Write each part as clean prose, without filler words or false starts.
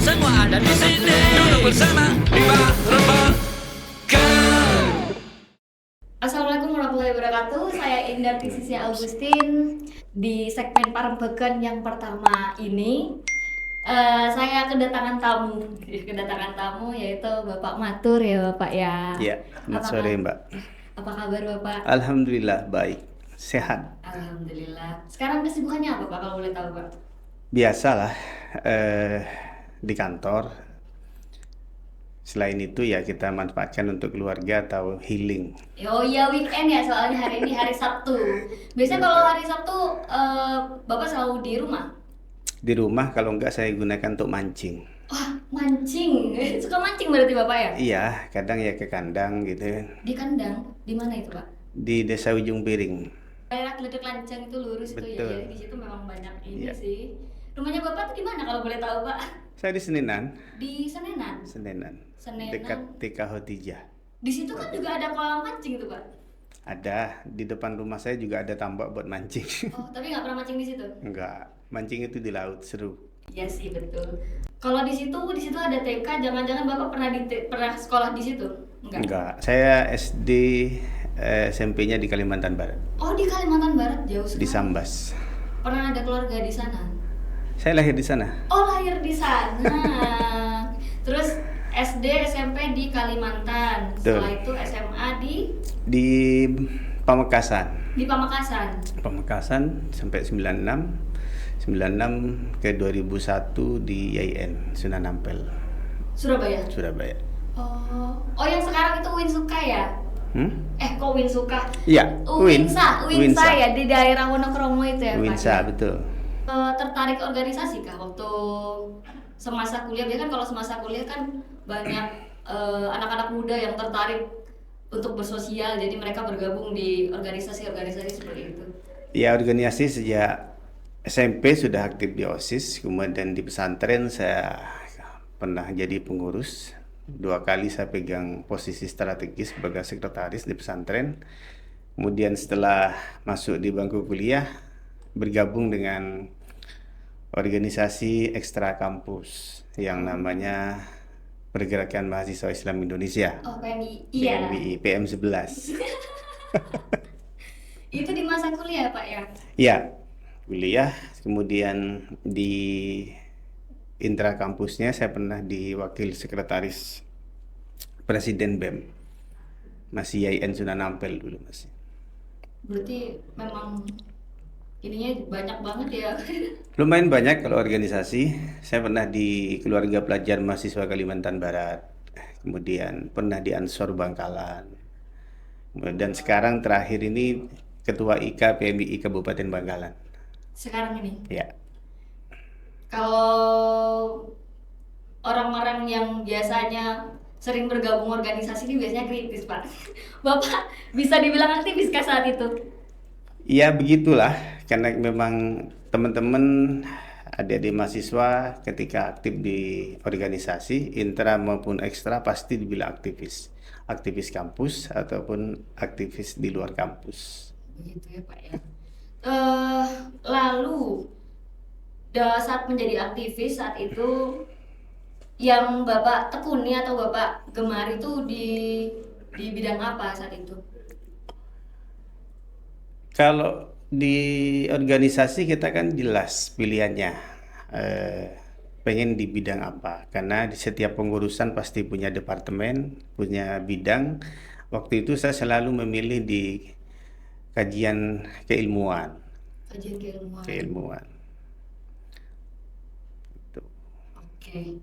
semua ada di sini. Duduk bersama di Barebaka. Assalamualaikum warahmatullahi wabarakatuh. Saya Indah Tisisya Agustin. Di segmen Parebeken yang pertama ini saya kedatangan tamu yaitu Bapak Matur ya Bapak ya. Ya, selamat sore Mbak. Apa kabar Bapak? Alhamdulillah baik, sehat. Alhamdulillah. Sekarang kesibukannya apa Pak kalau boleh tahu Pak? Biasalah di kantor. Selain itu ya kita manfaatkan untuk keluarga atau healing. Oh iya weekend ya, soalnya hari ini hari Sabtu. Biasanya kalau hari Sabtu Bapak selalu di rumah? Di rumah, kalau enggak saya gunakan untuk mancing. Wah, mancing. Suka mancing berarti Bapak ya? Iya, kadang ya ke kandang gitu. Di kandang? Di mana itu Pak? Di Desa Ujung Piring. Daerah Geledek Lancang itu lurus itu ya. Betul. Jadi di situ memang banyak ini Iya. sih. Rumahnya Bapak tuh di mana kalau boleh tahu Pak? Saya di Senenan. Di Senenan. Senenan. Senenan. Dekat TK Hotijah. Di situ kan juga ada kolam mancing itu Pak. Ada, di depan rumah saya juga ada tambak buat mancing. Oh, tapi nggak pernah mancing di situ? Enggak, mancing itu di laut, seru. Iya sih betul. Kalau di situ ada TK, jangan-jangan Bapak pernah sekolah di situ? Enggak, saya SD SMP-nya di Kalimantan Barat, Oh, di Kalimantan Barat jauh sekali. di Sambas. Pernah ada keluarga di sana? Saya lahir di sana. Oh, lahir di sana. Terus SD, SMP di Kalimantan. Betul. Setelah itu SMA Di Pamekasan. di Pamekasan. Pamekasan sampai 96 ke 2001 di YIN Sunan Ampel, Surabaya. Surabaya. Oh yang sekarang itu Winsuka ya? Kok Winsuka? Iya, Winsa ya, di daerah Wonokromo itu ya Pak? Winsa, Ya? betul. Tertarik organisasi kah waktu semasa kuliah? Biasanya kan kalau semasa kuliah kan banyak anak-anak muda yang tertarik untuk bersosial, jadi mereka bergabung di organisasi-organisasi seperti itu. Ya, organisasi sejak SMP sudah aktif di OSIS, kemudian di pesantren saya pernah jadi pengurus. 2 kali saya pegang posisi strategis sebagai sekretaris di pesantren. Kemudian setelah masuk di bangku kuliah, bergabung dengan organisasi ekstra kampus yang namanya Pergerakan Mahasiswa Islam Indonesia. Oh, PMI. Iya. PMI, PM11. Itu di masa kuliah Pak ya? Ya, kuliah, kemudian di intra kampusnya saya pernah di wakil sekretaris Presiden BEM, masih YIN Sunan Ampel dulu masih. Berarti memang ininya banyak banget ya. Lumayan banyak kalau organisasi. Saya pernah di Keluarga Pelajar Mahasiswa Kalimantan Barat, kemudian pernah di Ansor Bangkalan, dan sekarang terakhir ini Ketua IK PMI Kabupaten Bangkalan. Sekarang ini. Ya. Kalau orang-orang yang biasanya sering bergabung organisasi ini biasanya kritis Pak. Bapak bisa dibilang aktivis kah saat itu? Ya begitulah, karena memang teman-teman adik-adik mahasiswa ketika aktif di organisasi, intra maupun ekstra pasti dibilang aktivis. Aktivis kampus ataupun aktivis di luar kampus. Begitu ya Pak ya. Lalu saat menjadi aktivis saat itu yang Bapak tekuni atau Bapak gemari itu di bidang apa saat itu? Kalau di organisasi kita kan jelas pilihannya, pengen di bidang apa, karena di setiap pengurusan pasti punya departemen, punya bidang. Waktu itu saya selalu memilih di kajian keilmuan. Kajian keilmuan. Keilmuan. Gitu. Oke.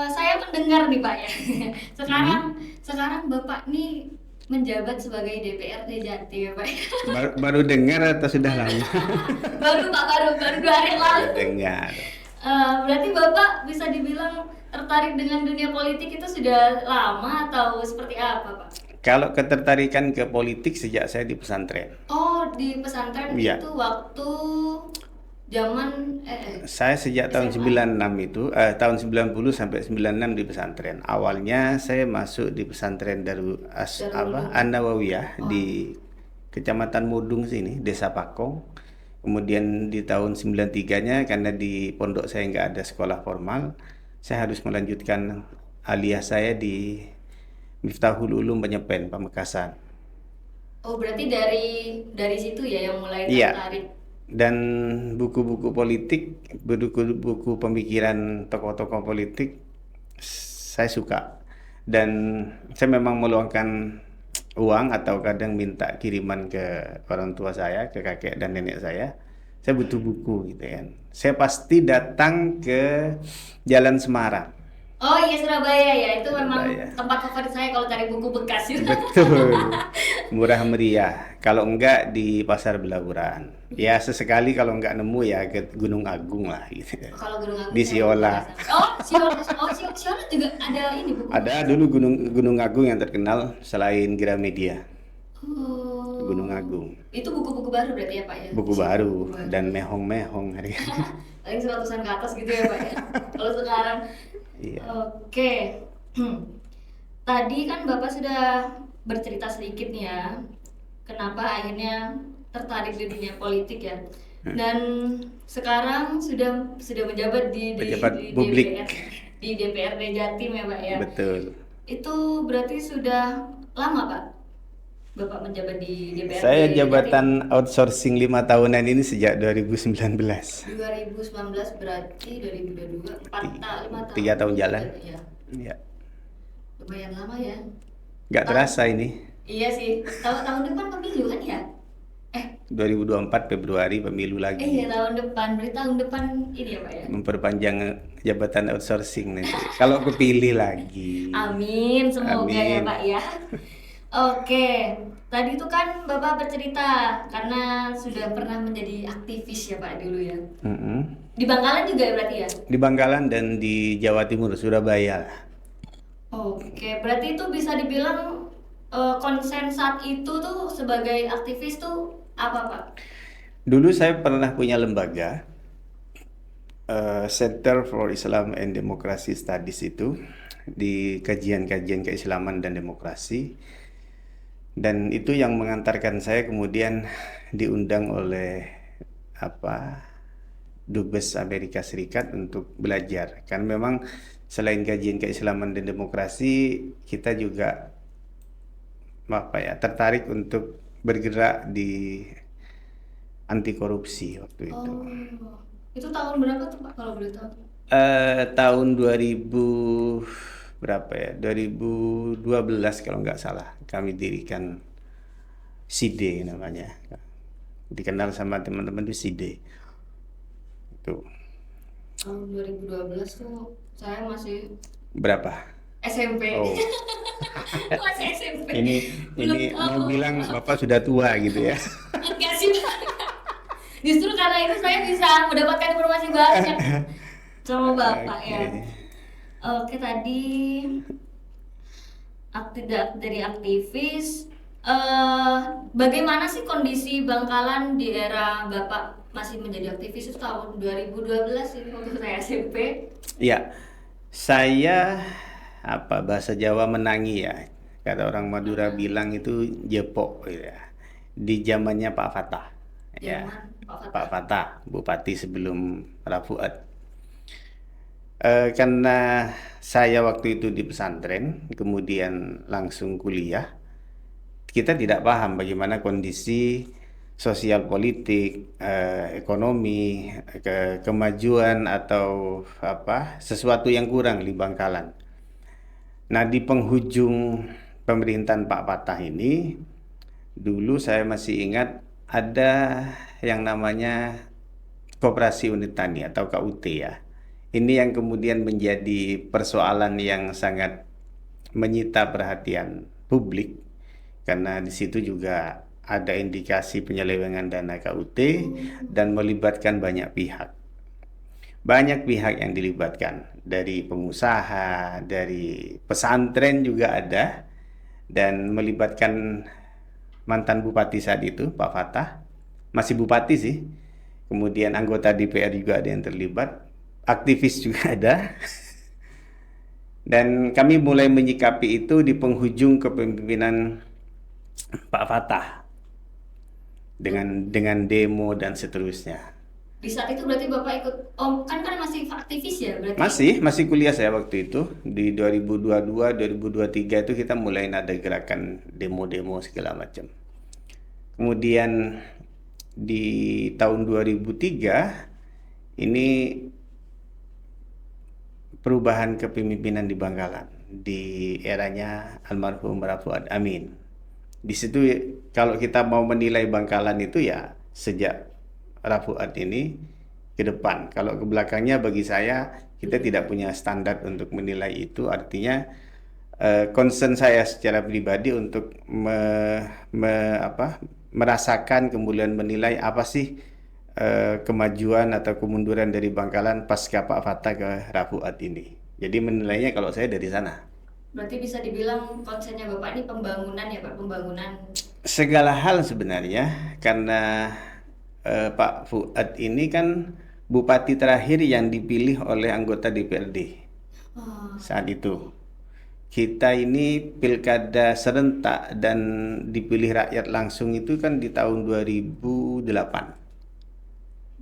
Saya mendengar nih Pak ya. Sekarang Bapak nih menjabat sebagai DPRD Jatim ya Pak. Baru dengar atau sudah lama? Baru Pak, baru 2 hari lalu. Dengar. Berarti Bapak bisa dibilang tertarik dengan dunia politik itu sudah lama atau seperti apa Pak? Kalau ketertarikan ke politik sejak saya di pesantren. Oh, di pesantren Iya. itu waktu zaman Saya sejak tahun SMA. 96 itu, tahun 90 sampai 96 di pesantren. Awalnya saya masuk di pesantren Darul Ulum. An-Nawawiyah di Kecamatan Mudung sini, Desa Pakong. Kemudian di tahun 93-nya karena di pondok saya nggak ada sekolah formal, saya harus melanjutkan aliyah saya di Miftahul Ulum Penyepen, Pamekasan. Oh, berarti dari situ ya yang mulai Iya. tertarik. Dan buku-buku politik, buku-buku pemikiran tokoh-tokoh politik saya suka. Dan saya memang meluangkan uang atau kadang minta kiriman ke orang tua saya, ke kakek dan nenek saya. Saya butuh buku gitu kan. Saya pasti datang ke Jalan Semarang. Oh iya, Surabaya ya, itu memang Surabaya. tempat favorit saya kalau cari buku bekas itu. Betul. Murah meriah. Kalau enggak di Pasar Belaburan. Ya sesekali kalau enggak nemu ya ke Gunung Agung lah gitu. Kalau Gunung Agung Di saya Siola. penasaran. Oh, Siola juga ada ini buku. Ada dulu Gunung Agung yang terkenal selain Gramedia. Oh. Gunung Agung. Itu buku-buku baru berarti ya Pak ya? Buku baru Buku baru. dan mehong-mehong harganya. Paling 100-an ke atas gitu ya Pak ya. Kalau sekarang. Iya. Oke. Tadi kan Bapak sudah bercerita sedikit nih ya, kenapa akhirnya tertarik di dunia politik ya. Dan sekarang sudah menjabat di Pejabat publik. di DPRD Jatim ya Pak ya. Betul. Itu berarti sudah lama Pak Bapak menjabat di DPRD Saya Jatim? jabatan outsourcing 5 tahunan ini sejak 2019. 2019 berarti 2022 5 tahun. 3 tahun jalan. Ya. Ya. Lumayan lama ya. Nggak terasa ini. Iya sih. Tahun depan pemilu kan ya? 2024 Februari pemilu lagi. Iya tahun depan. Berarti tahun depan ini ya Pak ya. Memperpanjang jabatan outsourcing nanti. Kalau kepilih lagi. Amin, semoga ya Amin. Pak ya. Oke, tadi itu kan Bapak bercerita karena sudah pernah menjadi aktivis ya Pak dulu ya. Mm-mm. Di Bangkalan juga ya berarti ya? Di Bangkalan dan di Jawa Timur, Surabaya. Oke, berarti itu bisa dibilang konsen saat itu tuh sebagai aktivis tuh apa Pak? Dulu saya pernah punya lembaga Center for Islam and Democracy Studies itu di kajian-kajian keislaman dan demokrasi, dan itu yang mengantarkan saya kemudian diundang oleh Dubes Amerika Serikat untuk belajar. Kan memang selain kajian keislaman dan demokrasi, kita juga tertarik untuk bergerak di anti korupsi waktu itu. Oh, itu tahun berapa tuh Pak kalau boleh tahu? Tahun 2000 berapa ya? 2012 kalau nggak salah kami dirikan SIDE namanya. Dikenal sama teman-teman itu SIDE. Itu. Tahun 2012 tuh saya masih Berapa? SMP. Oh. Masih SMP. Ini Belum mau tahu. bilang Bapak sudah tua gitu ya. Enggak sih Pak. Justru karena itu saya bisa mendapatkan informasi banyak sama Bapak ya. Oke, tadi dari aktivis, bagaimana sih kondisi Bangkalan di era Bapak masih menjadi aktivis itu tahun 2012 ini waktu saya SMP? Ya, saya bahasa Jawa menangi ya. Kata orang Madura bilang itu jepok gitu ya. Di zamannya Pak Fatah. Ya, Zaman Pak Fatah. Pak Fatah, bupati sebelum Rafuat. Karena saya waktu itu di pesantren, kemudian langsung kuliah, kita tidak paham bagaimana kondisi sosial politik, ekonomi, kemajuan atau sesuatu yang kurang di Bangkalan. Nah, di penghujung pemerintahan Pak Fatah ini, dulu saya masih ingat ada yang namanya Koperasi Unit Tani atau KUT ya. Ini yang kemudian menjadi persoalan yang sangat menyita perhatian publik karena di situ juga ada indikasi penyelewengan dana KUT dan melibatkan banyak pihak. Banyak pihak yang dilibatkan, dari pengusaha, dari pesantren juga ada, dan melibatkan mantan bupati saat itu, Pak Fatah, masih bupati sih. Kemudian anggota DPR juga ada yang terlibat, aktivis juga ada. Dan kami mulai menyikapi itu di penghujung kepemimpinan Pak Fatah. dengan demo dan seterusnya. Di saat itu berarti Bapak ikut, kan masih aktivis ya berarti? Masih kuliah saya waktu itu di 2022 2023 itu kita mulai ada gerakan demo-demo segala macam. Kemudian di tahun 2003 ini perubahan kepemimpinan di Bangkalan di eranya almarhum Rafuad Amin. Di situ kalau kita mau menilai Bangkalan itu ya sejak Rafuad ini ke depan. Kalau ke belakangnya bagi saya kita tidak punya standar untuk menilai itu. Artinya concern saya secara pribadi untuk merasakan kemudian menilai apa sih kemajuan atau kemunduran dari Bangkalan pasca Pak Fatah ke Rafuad ini. Jadi menilainya kalau saya dari sana. Berarti bisa dibilang konsennya Bapak ini pembangunan ya Pak, pembangunan. Segala hal sebenarnya karena Pak Fuad ini kan bupati terakhir yang dipilih oleh anggota DPRD saat itu. Kita ini pilkada serentak dan dipilih rakyat langsung itu kan di tahun 2008.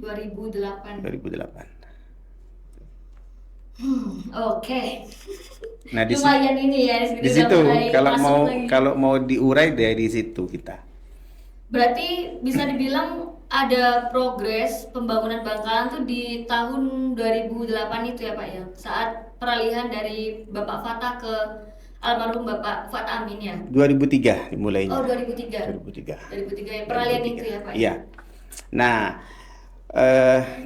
2008. Oke. Nah, lumayan ini ya di situ kalau mau diurai dari situ kita. Berarti bisa dibilang ada progres pembangunan Bangkalan tuh di tahun 2008 itu ya Pak ya, saat peralihan dari Bapak Fatah ke almarhum Bapak Fuad Amin ya. 2003 dimulainya. Oh 2003 ya peralihan 2003. Itu ya Pak. Iya. Nah,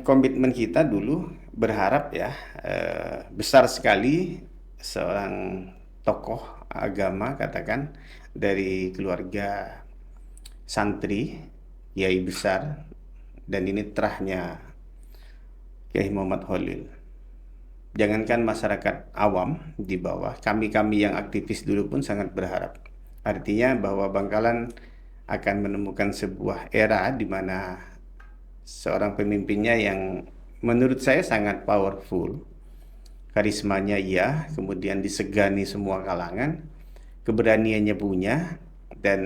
komitmen kita dulu berharap ya besar sekali seorang tokoh agama katakan dari keluarga santri kiai besar dan ini terahnya Kiai Muhammad Khalil. Jangankan masyarakat awam di bawah, kami yang aktivis dulu pun sangat berharap. Artinya bahwa Bangkalan akan menemukan sebuah era di mana seorang pemimpinnya yang menurut saya sangat powerful, karismanya iya, kemudian disegani semua kalangan, keberaniannya punya, dan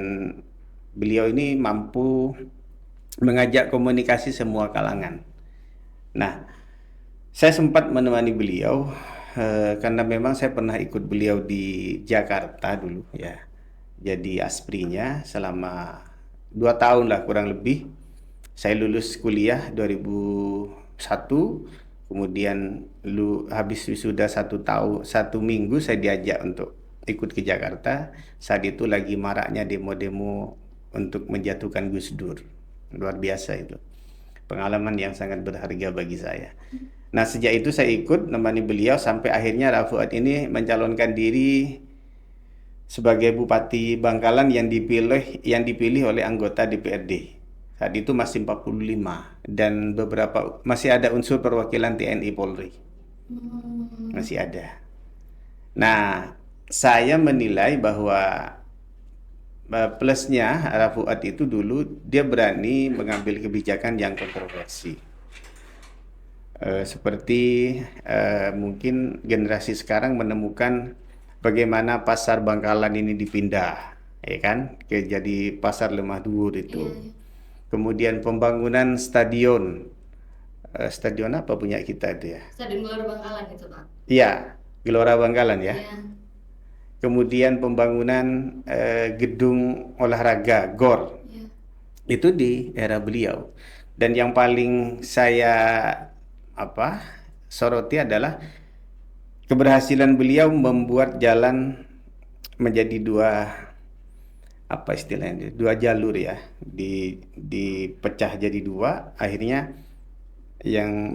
beliau ini mampu mengajak komunikasi semua kalangan. Nah, saya sempat menemani beliau karena memang saya pernah ikut beliau di Jakarta dulu ya, jadi asprinya selama 2 tahun lah kurang lebih. Saya lulus kuliah 2001, kemudian habis wisuda 1 minggu saya diajak untuk ikut ke Jakarta. Saat itu lagi maraknya demo-demo untuk menjatuhkan Gus Dur. Luar biasa itu. Pengalaman yang sangat berharga bagi saya. Nah, sejak itu saya ikut menemani beliau sampai akhirnya Rafuad ini mencalonkan diri sebagai Bupati Bangkalan yang dipilih oleh anggota DPRD. Saat itu masih 45 dan masih ada unsur perwakilan TNI Polri. Masih ada. Nah, saya menilai bahwa plusnya Rafuad itu dulu dia berani mengambil kebijakan yang kontroversi. Seperti mungkin generasi sekarang menemukan bagaimana pasar Bangkalan ini dipindah, ya kan, jadi pasar Lemah Dhuwur itu. Kemudian pembangunan stadion apa punya kita itu ya? Stadion Gelora Bangkalan itu Pak. Iya, Gelora Bangkalan ya. Kemudian pembangunan gedung olahraga GOR itu di era beliau. Dan yang paling saya soroti adalah keberhasilan beliau membuat jalan menjadi dua jalur ya, dipecah jadi 2. Akhirnya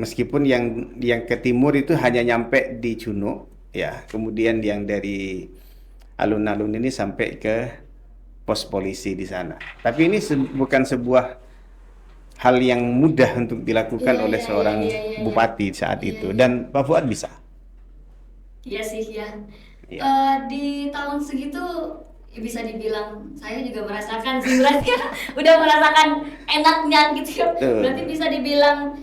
meskipun yang ke timur itu hanya nyampe di Cunuk ya, kemudian yang dari alun-alun ini sampai ke pos polisi di sana. Tapi ini bukan sebuah hal yang mudah untuk dilakukan oleh seorang bupati saat itu. Dan Pak Fuad bisa. Iya sih ya. Di tahun segitu bisa dibilang saya juga merasakan sih berarti udah merasakan enaknya gitu ya. Berarti bisa dibilang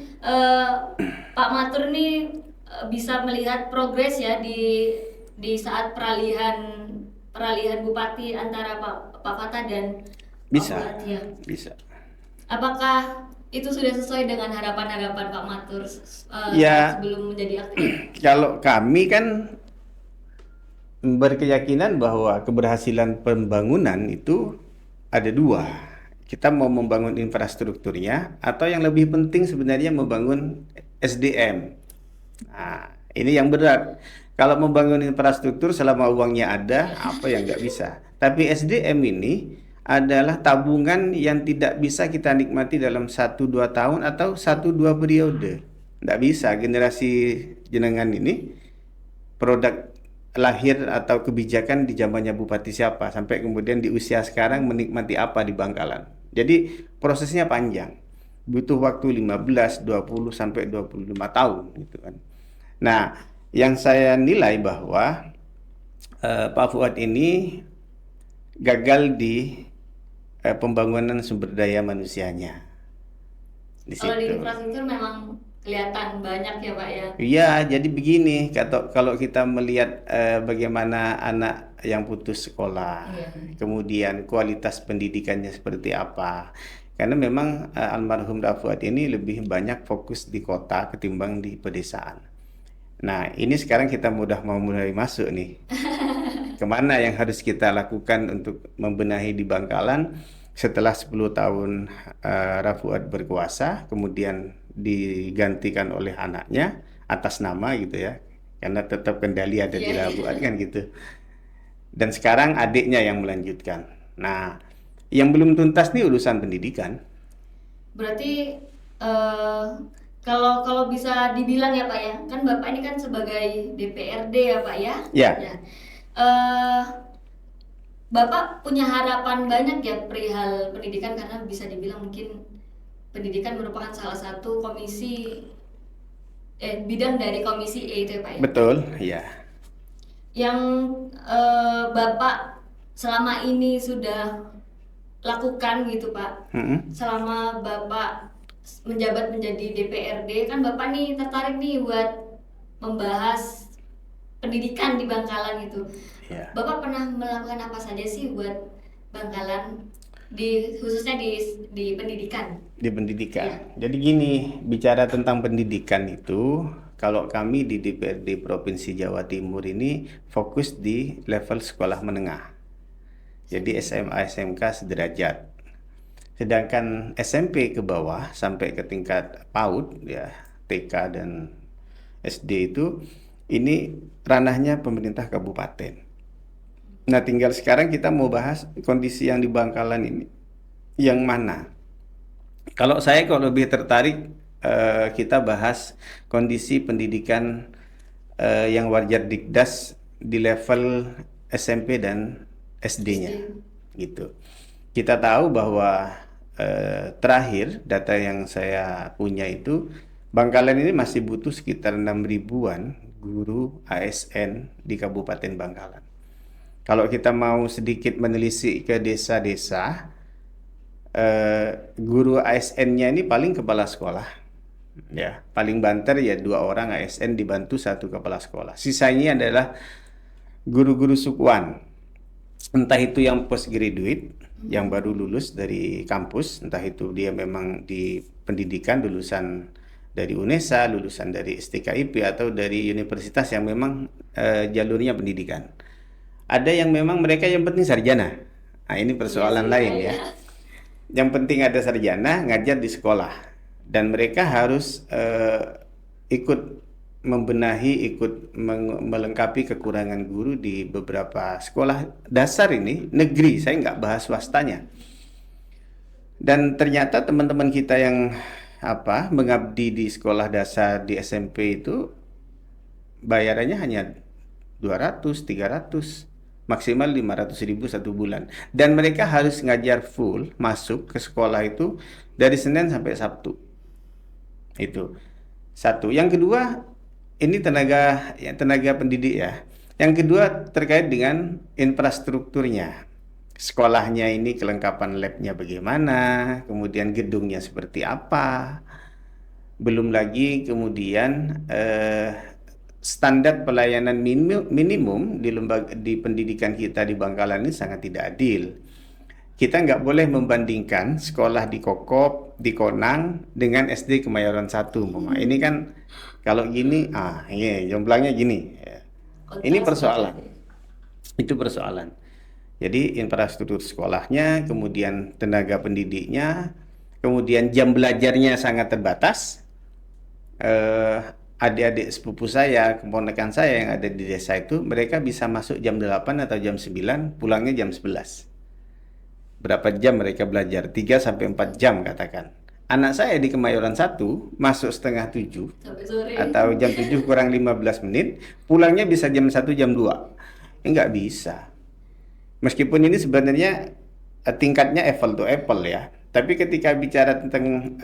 Pak Matur nih bisa melihat progres ya di saat peralihan bupati antara Pak Fatah dan bisa. Pak Fuad ya. Bisa. Apakah itu sudah sesuai dengan harapan-harapan Pak Matur Ya, sebelum menjadi aktif? kalau kami kan berkeyakinan bahwa keberhasilan pembangunan itu ada dua. Kita mau membangun infrastrukturnya atau yang lebih penting sebenarnya membangun SDM. Nah, ini yang berat. Kalau membangun infrastruktur selama uangnya ada, apa yang nggak bisa. Tapi SDM ini adalah tabungan yang tidak bisa kita nikmati dalam 1-2 tahun atau 1-2 periode. Nggak bisa generasi jenengan ini produk lahir atau kebijakan di zamannya bupati siapa sampai kemudian di usia sekarang menikmati apa di Bangkalan. Jadi prosesnya panjang. Butuh waktu 15, 20 sampai 25 tahun gitu kan. Nah, yang saya nilai bahwa Pak Fuad ini gagal di pembangunan sumber daya manusianya di Kalau di situ. infrastruktur memang kelihatan banyak ya Pak ya. Iya, jadi begini, kalau kita melihat bagaimana anak yang putus sekolah, Iya. kemudian kualitas pendidikannya seperti apa. Karena memang almarhum Fuad ini lebih banyak fokus di kota ketimbang di pedesaan. Nah, ini sekarang kita mau mulai masuk nih. Kemana yang harus kita lakukan untuk membenahi di Bangkalan setelah 10 tahun Fuad berkuasa, kemudian digantikan oleh anaknya atas nama gitu ya, karena tetap kendali ada di Iya. Fuad kan gitu. Dan sekarang adiknya yang melanjutkan. Nah, yang belum tuntas nih urusan pendidikan. Berarti kalau kalau bisa dibilang ya Pak ya, kan Bapak ini kan sebagai DPRD ya Pak ya. Ya. Ya. Eh, Bapak punya harapan banyak ya perihal pendidikan karena bisa dibilang mungkin pendidikan merupakan salah satu bidang dari komisi E itu ya Pak ya. Betul, ya. Yang Bapak selama ini sudah lakukan gitu Pak. Mm-mm. Selama Bapak menjabat menjadi DPRD kan Bapak nih tertarik nih buat membahas pendidikan di Bangkalan itu. Ya. Bapak pernah melakukan apa saja sih buat Bangkalan khususnya di pendidikan? Di pendidikan. Iya. Jadi gini, bicara tentang pendidikan itu, kalau kami di DPRD Provinsi Jawa Timur ini fokus di level sekolah menengah. Jadi SMA, SMK sederajat. Sedangkan SMP ke bawah sampai ke tingkat PAUD ya, TK dan SD itu ini ranahnya pemerintah kabupaten. Nah, tinggal sekarang kita mau bahas kondisi yang di Bangkalan ini. Yang mana? Kalau saya lebih tertarik kita bahas kondisi pendidikan yang wajar dikdas di level SMP dan SD-nya. Gitu. Kita tahu bahwa terakhir data yang saya punya itu Bangkalan ini masih butuh sekitar 6 ribuan guru ASN di Kabupaten Bangkalan. Kalau kita mau sedikit menelisik ke desa-desa, guru ASN-nya ini paling kepala sekolah. Ya, paling banter ya 2 orang ASN dibantu 1 kepala sekolah. Sisanya adalah guru-guru sukuan. Entah itu yang postgraduate, yang baru lulus dari kampus, entah itu dia memang di pendidikan lulusan dari UNESA, lulusan dari STKIP atau dari universitas yang memang jalurnya pendidikan. Ada yang memang mereka yang penting sarjana. Nah, ini persoalan lain ya. Yang penting ada sarjana, ngajar di sekolah. Dan mereka harus ikut membenahi, ikut melengkapi kekurangan guru di beberapa sekolah dasar ini, negeri, saya nggak bahas swastanya. Dan ternyata teman-teman kita yang mengabdi di sekolah dasar di SMP itu bayarannya hanya 200, 300, maksimal 500.000 1 bulan. Dan mereka harus ngajar full, masuk ke sekolah itu dari Senin sampai Sabtu. Itu satu. Yang kedua, ini tenaga pendidik ya. Yang kedua terkait dengan infrastrukturnya. Sekolahnya ini kelengkapan labnya bagaimana, kemudian gedungnya seperti apa. Belum lagi kemudian standar pelayanan minimum di pendidikan kita di Bangkalan ini sangat tidak adil. kita nggak boleh membandingkan sekolah di Kokop, di Konang dengan SD Kemayoran 1. Mama. Ini kan kalau gini, ini jomblangnya gini. Ya. Ini persoalan. Itu persoalan. Jadi infrastruktur sekolahnya, kemudian tenaga pendidiknya, kemudian jam belajarnya sangat terbatas. Adik-adik sepupu saya, keponakan saya yang ada di desa itu, mereka bisa masuk jam 8 atau jam 9, pulangnya jam 11. Berapa jam mereka belajar? 3 sampai 4 jam katakan. Anak saya di Kemayoran 1 masuk setengah 7 Sampai sore. atau jam 7 kurang 15 menit, pulangnya bisa jam 1 jam 2. Nggak bisa. Meskipun ini sebenarnya tingkatnya apple to apple ya. Tapi ketika bicara tentang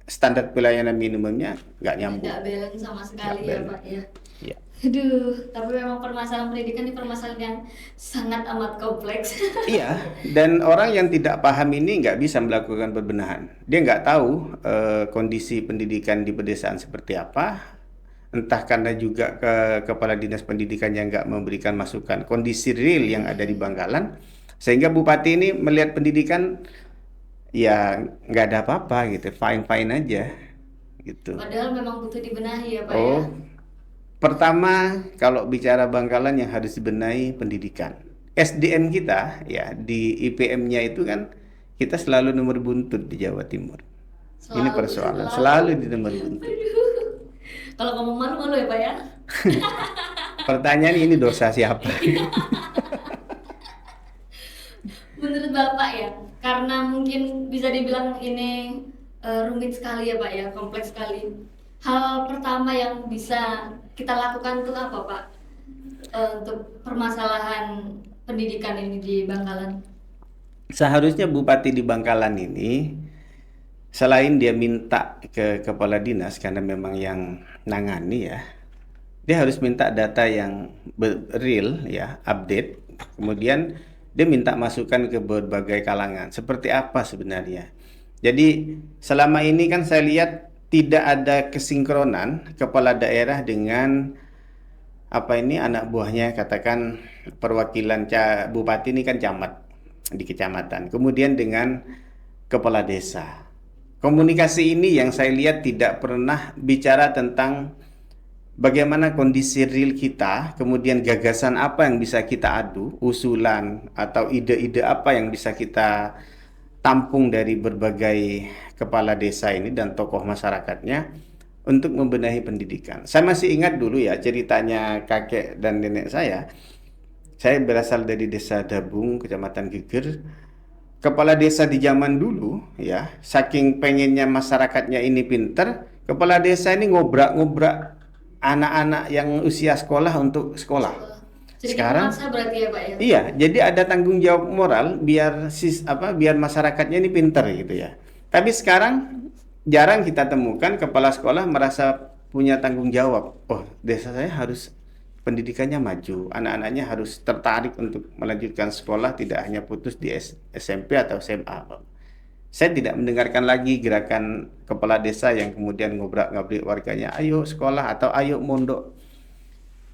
standar pelayanan minimumnya nggak nyambung. Tidak balance sama sekali Nggak ya balance. Pak ya. Ya. Aduh, tapi memang permasalahan pendidikan ini permasalahan yang sangat amat kompleks. Iya, dan orang yang tidak paham ini nggak bisa melakukan pembenahan. Dia nggak tahu kondisi pendidikan di pedesaan seperti apa. Entah karena juga kepala dinas pendidikan yang nggak memberikan masukan kondisi real yang ada di Bangkalan, sehingga bupati ini melihat pendidikan ya nggak ada apa-apa gitu, fine-fine aja gitu. Padahal memang butuh dibenahi ya Pak ya. Oh, pertama kalau bicara Bangkalan yang harus dibenahi pendidikan. SDM kita ya di IPM-nya itu kan kita selalu nomor buntut di Jawa Timur. Ini persoalan, selalu di nomor buntut. Kalau kamu malu-malu ya Pak ya. Pertanyaan ini dosa siapa? Menurut Bapak ya, karena mungkin bisa dibilang ini rumit sekali ya Pak ya, kompleks sekali. Hal pertama yang bisa kita lakukan itu apa Pak? Untuk permasalahan pendidikan ini di Bangkalan. Seharusnya bupati di Bangkalan ini selain dia minta ke kepala dinas karena memang yang nangani ya, dia harus minta data yang real ya, update. Kemudian dia minta masukan ke berbagai kalangan. Seperti apa sebenarnya? Jadi selama ini kan saya lihat tidak ada kesinkronan kepala daerah dengan anak buahnya, katakan perwakilan bupati ini kan camat di kecamatan. Kemudian dengan kepala desa. Komunikasi ini yang saya lihat tidak pernah bicara tentang bagaimana kondisi real kita, kemudian gagasan apa yang bisa kita adu, usulan atau ide-ide apa yang bisa kita tampung dari berbagai kepala desa ini dan tokoh masyarakatnya untuk membenahi pendidikan. Saya masih ingat dulu ya ceritanya kakek dan nenek saya. Saya berasal dari desa Dabung, kecamatan Geger. Kepala desa di zaman dulu ya, saking pengennya masyarakatnya ini pinter, kepala desa ini ngobrak-ngobrak anak-anak yang usia sekolah untuk sekolah. Jadi Sekarang memaksa berarti ya Pak ya. iya, jadi ada tanggung jawab moral biar biar masyarakatnya ini pinter gitu ya. Tapi sekarang jarang kita temukan kepala sekolah merasa punya tanggung jawab. Oh, desa saya harus pendidikannya maju, anak-anaknya harus tertarik untuk melanjutkan sekolah, tidak hanya putus di SMP atau SMA. Saya tidak mendengarkan lagi gerakan kepala desa yang kemudian ngobrak-ngabrik warganya, ayo sekolah atau ayo mondok.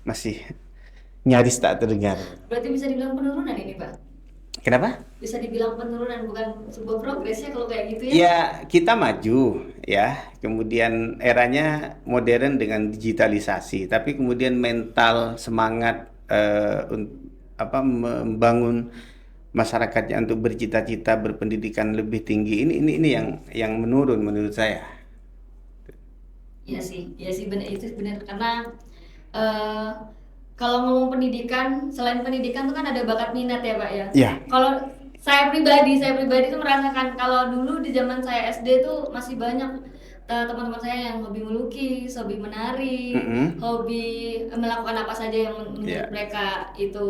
Masih nyaris tak terdengar. Berarti bisa dibilang penurunan ini Pak. Kenapa? Bisa dibilang penurunan, bukan sebuah progres ya kalau kayak gitu ya. Ya, kita maju ya. Kemudian eranya modern dengan digitalisasi, tapi kemudian mental semangat membangun masyarakatnya untuk bercita-cita berpendidikan lebih tinggi ini yang menurun menurut saya. Iya sih benar, itu benar karena kalau ngomong pendidikan, selain pendidikan tuh kan ada bakat minat ya Pak ya. Iya. Kalau saya pribadi tuh merasakan kalau dulu di zaman saya SD tuh masih banyak teman-teman saya yang hobi melukis, hobi menari, hobi melakukan apa saja yang menurut mereka itu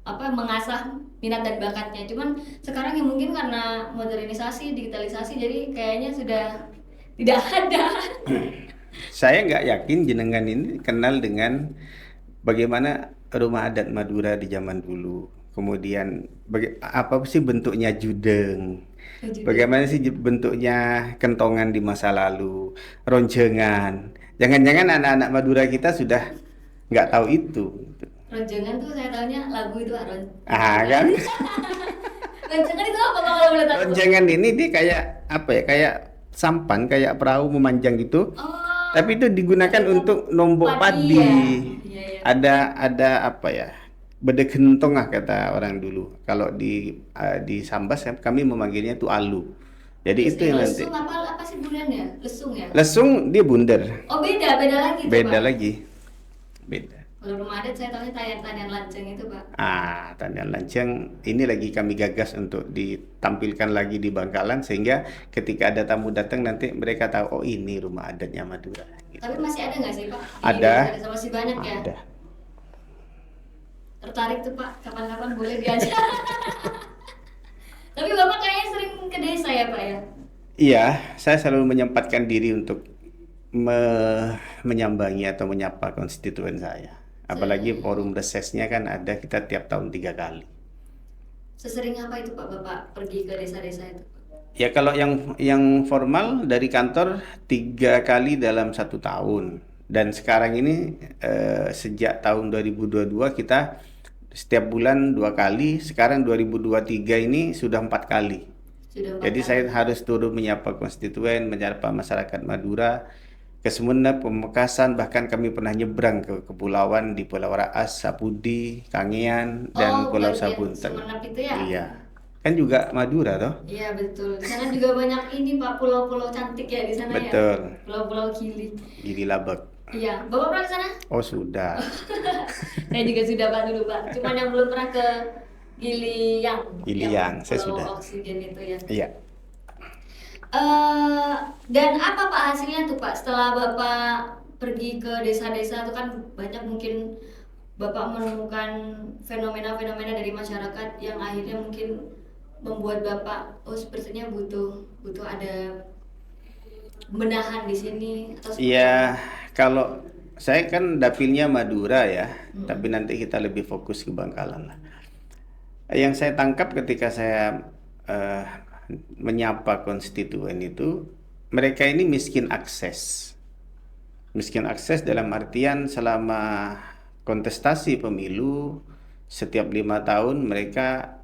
mengasah minat dan bakatnya. Cuman sekarang yang mungkin karena modernisasi, digitalisasi, jadi kayaknya sudah tidak ada. Saya nggak yakin jenengan ini kenal dengan bagaimana rumah adat Madura di zaman dulu. Kemudian apa sih bentuknya judeng? Bagaimana sih bentuknya kentongan di masa lalu? Ronjengan. Jangan-jangan anak-anak Madura kita sudah nggak tahu itu. Ronjengan tuh saya tahunya lagu itu Aron. Kan? Goncengan itu apa Pak kalau boleh tahu? Goncengan ini dia kayak apa ya? Kayak sampan, kayak perahu memanjang gitu. Oh, Tapi itu digunakan untuk nombok padi padi. ya? Iya, iya. Ada apa ya? Bede gentong lah kata orang dulu. Kalau di Sambas kami memanggilnya itu alu. Jadi Terus itu yang nanti. lesung apa sih bulan ya? Lesung ya? Lesung dia bundar. Oh beda lagi tuh Beda Pak. lagi. Beda. Kalau rumah adat saya tahunya tarian lanceng itu Pak. Tarian lanceng ini lagi kami gagas untuk ditampilkan lagi di Bangkalan sehingga ketika ada tamu datang nanti mereka tahu oh ini rumah adatnya Madura. Gitu. Tapi masih ada nggak sih Pak? Ada. Masih banyak ya? Ada. Tertarik tuh Pak, kapan-kapan boleh diajak. Tapi Bapak kayaknya sering ke desa ya Pak ya? Iya, saya selalu menyempatkan diri untuk menyambangi atau menyapa konstituen saya. Apalagi forum resesnya kan ada kita tiap tahun 3 kali. Sesering apa itu Pak Bapak pergi ke desa-desa itu? Ya kalau yang formal dari kantor 3 kali dalam 1 tahun. Dan sekarang ini sejak tahun 2022 kita setiap bulan 2 kali. Sekarang 2023 ini sudah 4 kali. Jadi saya harus turun menyapa konstituen, menyapa masyarakat Madura, ke Sumeneb, Pamekasan, bahkan kami pernah nyebrang ke kepulauan di Pulau Raas, Sapudi, Kangean, dan Pulau Sabunten. Sumeneb itu ya? Iya, kan juga Madura toh? Iya betul. Di sana juga banyak ini Pak pulau-pulau cantik ya di sana ya. Betul. Pulau-pulau Gili. Gili Labak. Iya, Bapak pernah ke sana? Oh sudah. Saya juga sudah Pak dulu Pak. Cuman yang belum pernah ke Giliang. Giliang, saya Pulau sudah. Oksigen itu ya. Iya. Dan apa Pak hasilnya tuh Pak setelah Bapak pergi ke desa-desa itu kan banyak mungkin Bapak menemukan fenomena-fenomena dari masyarakat yang akhirnya mungkin membuat Bapak oh sepertinya butuh ada benahan di sini atau Iya, kalau saya kan dapilnya Madura ya, tapi nanti kita lebih fokus ke Bangkalan lah. Yang saya tangkap ketika saya menyapa konstituen itu, mereka ini miskin akses. Miskin akses dalam artian selama kontestasi pemilu, setiap 5 tahun mereka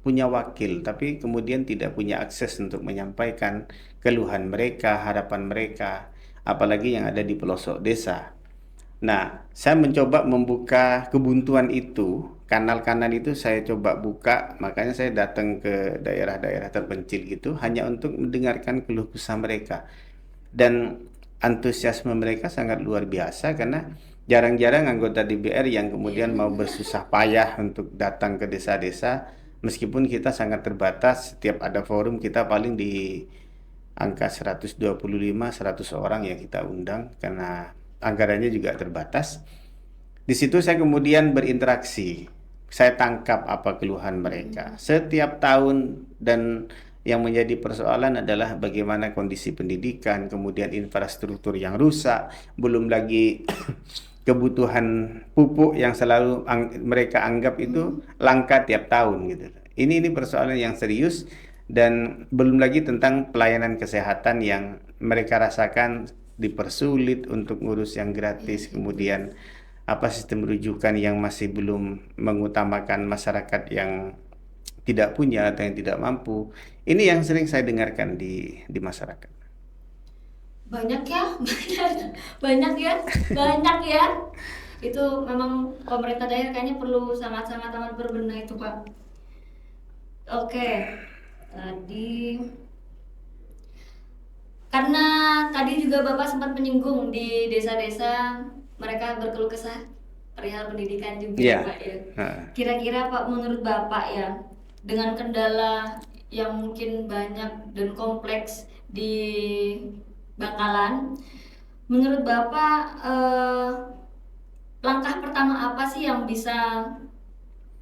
punya wakil, tapi kemudian tidak punya akses untuk menyampaikan keluhan mereka, harapan mereka, apalagi yang ada di pelosok desa. Nah, saya mencoba membuka kebuntuan itu, kanal-kanal itu saya coba buka, makanya saya datang ke daerah-daerah terpencil itu hanya untuk mendengarkan keluh kesah mereka. Dan antusiasme mereka sangat luar biasa karena jarang-jarang anggota DPR yang kemudian mau bersusah payah untuk datang ke desa-desa, meskipun kita sangat terbatas, setiap ada forum kita paling di angka 125-100 orang yang kita undang karena anggarannya juga terbatas. Di situ saya kemudian berinteraksi. Saya tangkap apa keluhan mereka setiap tahun, dan yang menjadi persoalan adalah bagaimana kondisi pendidikan, kemudian infrastruktur yang rusak, belum lagi kebutuhan pupuk yang selalu mereka anggap itu langka tiap tahun gitu. Ini persoalan yang serius, dan belum lagi tentang pelayanan kesehatan yang mereka rasakan dipersulit untuk ngurus yang gratis, kemudian sistem rujukan yang masih belum mengutamakan masyarakat yang tidak punya atau yang tidak mampu. Ini yang sering saya dengarkan di masyarakat. Banyak ya, banyak ya. Itu memang pemerintah daerah kayaknya perlu sangat-sangat amat berbenah itu Pak. Oke, karena tadi juga Bapak sempat menyinggung di desa-desa mereka berkeluh kesah perihal pendidikan juga ya Pak ya. Kira-kira Pak menurut Bapak ya, dengan kendala yang mungkin banyak dan kompleks di Bangkalan, menurut Bapak langkah pertama apa sih yang bisa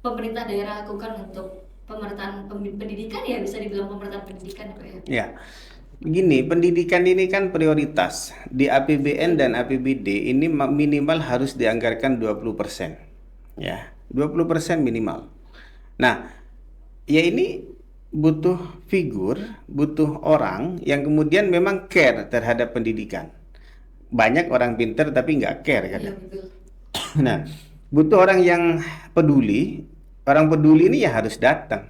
pemerintah daerah lakukan untuk pemerataan pendidikan ya, bisa dibilang pemerataan pendidikan Pak ya? Ya. Begini, pendidikan ini kan prioritas. Di APBN dan APBD ini minimal harus dianggarkan 20%. Ya, 20% minimal. Nah, ya ini butuh figur, butuh orang yang kemudian memang care terhadap pendidikan. Banyak orang pintar tapi nggak care kan. Iya, betul. Nah, butuh orang yang peduli. Orang peduli ini ya harus datang.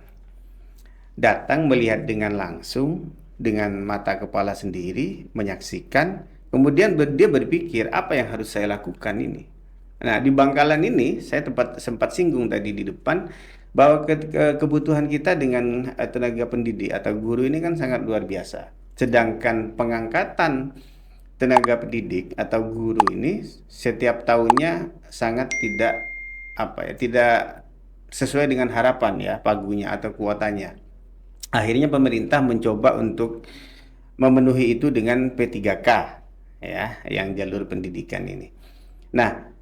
datang melihat dengan langsung, dengan mata kepala sendiri, menyaksikan, kemudian dia berpikir apa yang harus saya lakukan ini. Nah, di Bangkalan ini saya sempat singgung tadi di depan bahwa kebutuhan kita dengan tenaga pendidik atau guru ini kan sangat luar biasa. Sedangkan pengangkatan tenaga pendidik atau guru ini setiap tahunnya sangat tidak sesuai dengan harapan ya pagunya atau kuotanya. Akhirnya pemerintah mencoba untuk memenuhi itu dengan P3K ya, yang jalur pendidikan ini. Nah,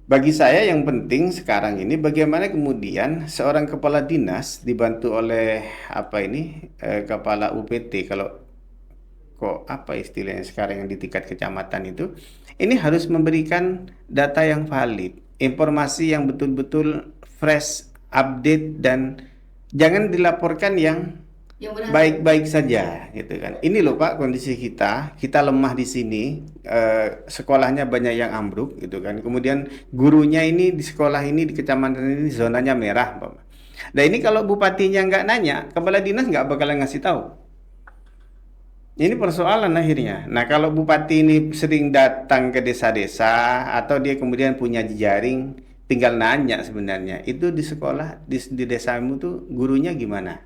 bagi saya yang penting sekarang ini bagaimana kemudian seorang kepala dinas dibantu oleh kepala UPT, kalau kok apa istilahnya sekarang yang di tingkat kecamatan itu, ini harus memberikan data yang valid, informasi yang betul-betul fresh, update, dan jangan dilaporkan yang baik-baik saja gitu kan. Ini loh Pak kondisi kita lemah di sini, sekolahnya banyak yang ambruk gitu kan. Kemudian gurunya ini di sekolah ini di kecamatan ini zonanya merah Pak. Nah ini kalau bupatinya nggak nanya, kepala dinas nggak bakalan ngasih tahu. Ini persoalan akhirnya. Nah kalau bupati ini sering datang ke desa-desa atau dia kemudian punya jejaring, tinggal nanya sebenarnya itu di sekolah di desamu tuh gurunya gimana,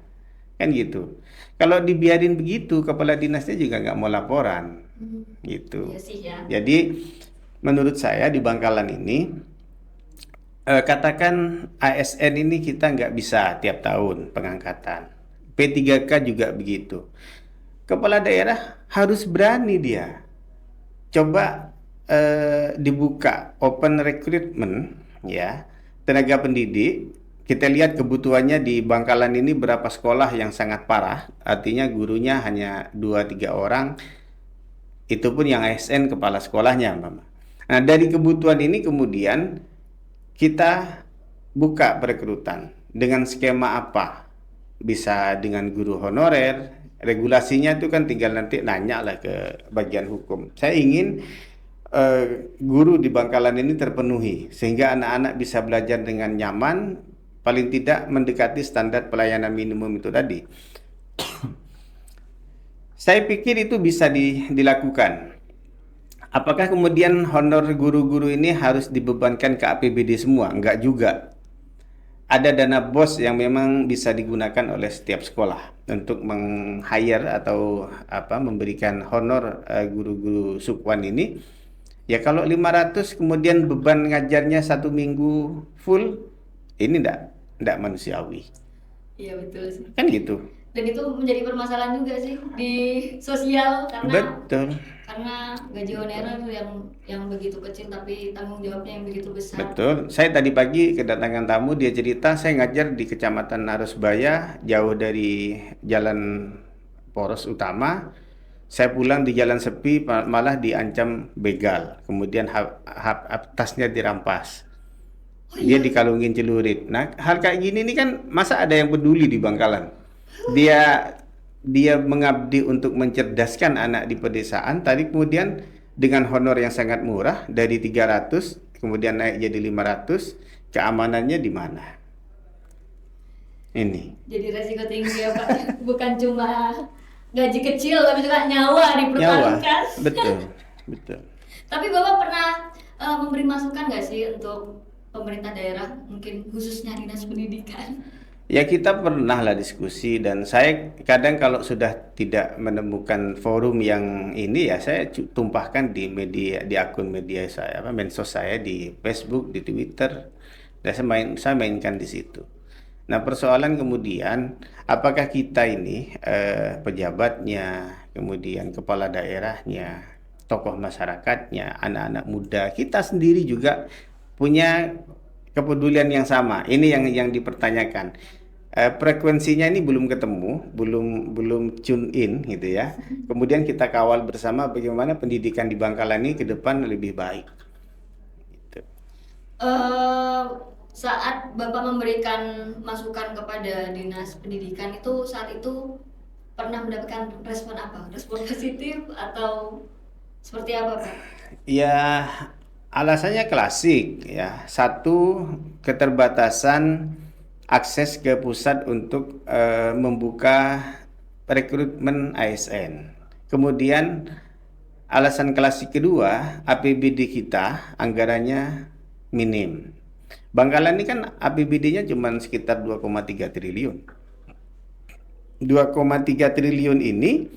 kan gitu. Kalau dibiarin begitu kepala dinasnya juga nggak mau laporan, gitu. Iya sih, ya. Jadi menurut saya di Bangkalan ini katakan ASN ini kita nggak bisa tiap tahun pengangkatan, P3K juga begitu. Kepala daerah harus berani dia. Coba dibuka open recruitment ya, tenaga pendidik. Kita lihat kebutuhannya di Bangkalan ini berapa sekolah yang sangat parah. Artinya gurunya hanya 2-3 orang. Itu pun yang ASN kepala sekolahnya, Mama. Nah, dari kebutuhan ini kemudian kita buka perekrutan dengan skema apa? Bisa dengan guru honorer. Regulasinya itu kan tinggal nanti nanya lah ke bagian hukum. Saya ingin guru di Bangkalan ini terpenuhi sehingga anak-anak bisa belajar dengan nyaman, paling tidak mendekati standar pelayanan minimum itu tadi. Saya pikir itu bisa dilakukan. Apakah kemudian honor guru-guru ini harus dibebankan ke APBD semua? Enggak juga. Ada dana BOS yang memang bisa digunakan oleh setiap sekolah untuk meng-hire atau memberikan honor guru-guru sukwan ini. Ya kalau 500 kemudian beban ngajarnya 1 minggu full, ini enggak manusiawi. Iya betul sih. Kan gitu. Dan itu menjadi permasalahan juga sih di sosial Betul. karena gaji honorer yang begitu kecil tapi tanggung jawabnya yang begitu besar. Betul. Saya tadi pagi kedatangan tamu, dia cerita saya ngajar di Kecamatan Arusbaya, jauh dari jalan poros utama. Saya pulang di jalan sepi malah diancam begal. Kemudian tasnya dirampas. Oh, iya? Dia dikalungin celurit. Nah, hal kayak gini nih kan masa ada yang peduli di Bangkalan? Dia mengabdi untuk mencerdaskan anak di pedesaan, tadi kemudian dengan honor yang sangat murah dari 300 kemudian naik jadi 500, keamanannya di mana? Ini. Jadi resiko tinggi ya Pak, bukan cuma gaji kecil tapi juga nyawa dipertaruhkan. Betul. Tapi Bapak pernah memberi masukan nggak sih untuk pemerintah daerah, mungkin khususnya dinas pendidikan? Ya kita pernah lah diskusi, dan saya kadang kalau sudah tidak menemukan forum yang ini ya saya tumpahkan di media, di akun media saya, medsos saya di Facebook, di Twitter, dan saya mainkan di situ. Nah persoalan kemudian apakah kita ini pejabatnya, kemudian kepala daerahnya, tokoh masyarakatnya, anak-anak muda, kita sendiri juga punya kepedulian yang sama. Ini yang dipertanyakan. Frekuensinya ini belum ketemu, belum tune in gitu ya. Kemudian kita kawal bersama bagaimana pendidikan di Bangkalan ini ke depan lebih baik. Gitu. Saat Bapak memberikan masukan kepada dinas pendidikan itu, saat itu pernah mendapatkan respon apa? Respon positif atau seperti apa Pak? Ya alasannya klasik ya. Satu, keterbatasan akses ke pusat untuk membuka rekrutmen ASN. Kemudian alasan klasik kedua, APBD kita anggarannya minim. Bangkalan ini kan APBD-nya cuma sekitar 2,3 triliun. 2,3 triliun ini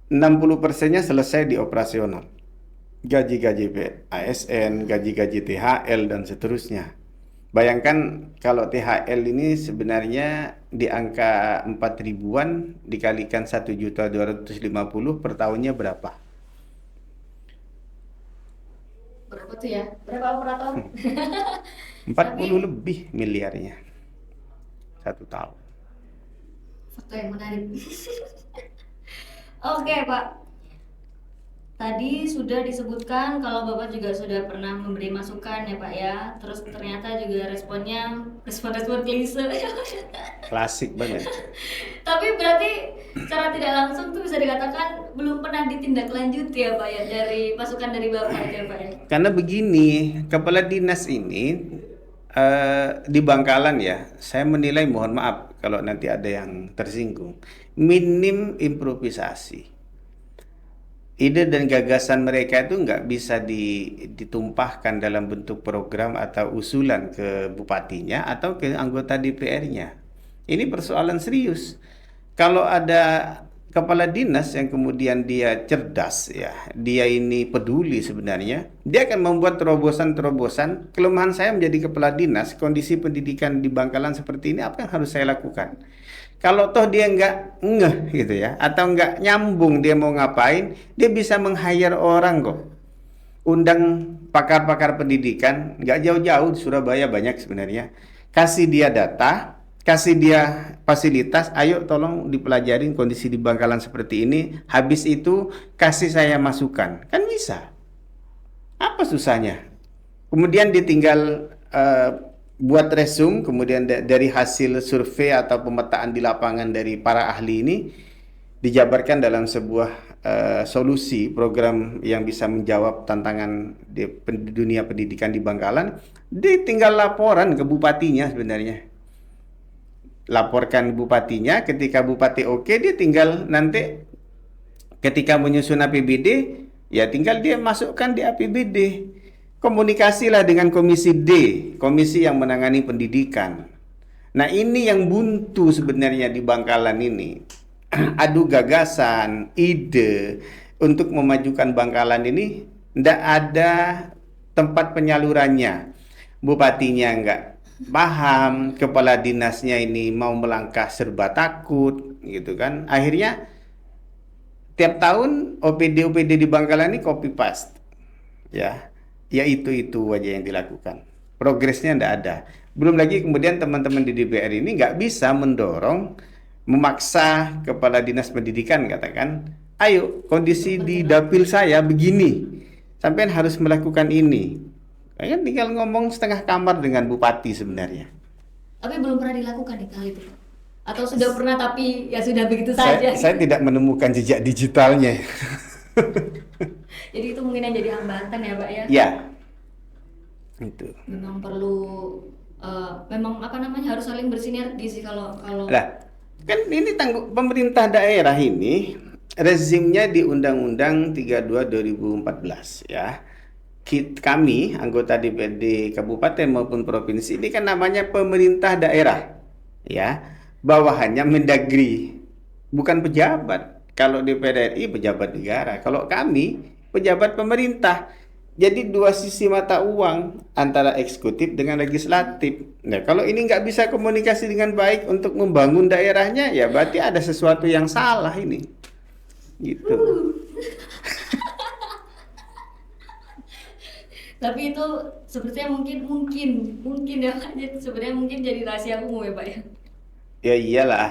60%-nya selesai di operasional. Gaji-gaji ASN, gaji-gaji THL dan seterusnya. Bayangkan kalau THL ini sebenarnya di angka 4 ribuan dikalikan 1.250.000 per tahunnya berapa? Berapa tuh ya? Berapa per tahun? 40 lebih miliarnya satu tahun. Fakta yang menarik. Oke, Pak. Tadi sudah disebutkan kalau Bapak juga sudah pernah memberi masukan ya Pak ya. Terus ternyata juga responnya respon-respon klise. Klasik banget. Tapi berarti secara tidak langsung tuh bisa dikatakan belum pernah ditindaklanjuti ya Pak ya dari masukan dari Bapak ya Pak ya. Karena begini, kepala dinas ini di Bangkalan ya, saya menilai, mohon maaf kalau nanti ada yang tersinggung, minim improvisasi. Ide dan gagasan mereka itu nggak bisa ditumpahkan dalam bentuk program atau usulan ke bupatinya atau ke anggota DPR-nya. Ini persoalan serius. Kalau ada kepala dinas yang kemudian dia cerdas ya, dia ini peduli sebenarnya, dia akan membuat terobosan-terobosan. Kelemahan saya menjadi kepala dinas, kondisi pendidikan di Bangkalan seperti ini, apa yang harus saya lakukan? Kalau toh dia nggak ngeh gitu ya, atau nggak nyambung dia mau ngapain, dia bisa meng-hire orang kok. Undang pakar-pakar pendidikan, nggak jauh-jauh di Surabaya banyak sebenarnya. Kasih dia data, kasih dia fasilitas, ayo tolong dipelajarin kondisi di Bangkalan seperti ini, habis itu kasih saya masukan. Kan bisa. Apa susahnya? Kemudian ditinggal buat resume, kemudian dari hasil survei atau pemetaan di lapangan dari para ahli ini dijabarkan dalam sebuah solusi program yang bisa menjawab tantangan di dunia pendidikan di Bangkalan. Ditinggal laporan ke bupatinya sebenarnya. Laporkan bupatinya, ketika bupati oke, dia tinggal nanti ketika menyusun APBD, ya tinggal dia masukkan di APBD. Komunikasilah dengan Komisi D, komisi yang menangani pendidikan. Nah ini yang buntu sebenarnya di Bangkalan ini. Adu gagasan, ide untuk memajukan Bangkalan ini tidak ada tempat penyalurannya. Bupatinya nggak paham, kepala dinasnya ini mau melangkah serba takut, gitu kan. Akhirnya tiap tahun OPD di Bangkalan ini copy paste, ya itu aja yang dilakukan. Progresnya tidak ada. Belum lagi kemudian teman-teman di DPR ini nggak bisa mendorong, memaksa kepala dinas pendidikan katakan, ayo kondisi di dapil saya begini, sampean harus melakukan ini. Kayaknya tinggal ngomong setengah kamar dengan bupati sebenarnya. Tapi belum pernah dilakukan hal itu. Atau sudah pernah tapi ya sudah begitu saja. Saya tidak menemukan jejak digitalnya. Jadi itu mungkin yang jadi hambatan ya Pak ya? Ya, itu. Memang perlu, memang harus saling bersinergi sih kalau. Lah, kan ini pemerintah daerah ini rezimnya di Undang-Undang 32 2014 ya. Kami anggota DPRD kabupaten maupun provinsi ini kan namanya pemerintah daerah ya, bawahannya Mendagri, bukan pejabat. Kalau DPR RI pejabat negara, kalau kami pejabat pemerintah. Jadi dua sisi mata uang antara eksekutif dengan legislatif. Nah kalau ini nggak bisa komunikasi dengan baik untuk membangun daerahnya, ya berarti ada sesuatu yang salah ini. Gitu. Tapi itu sepertinya mungkin ya Pak. Sebenarnya mungkin jadi rahasia umum ya Pak ya. Ya iyalah.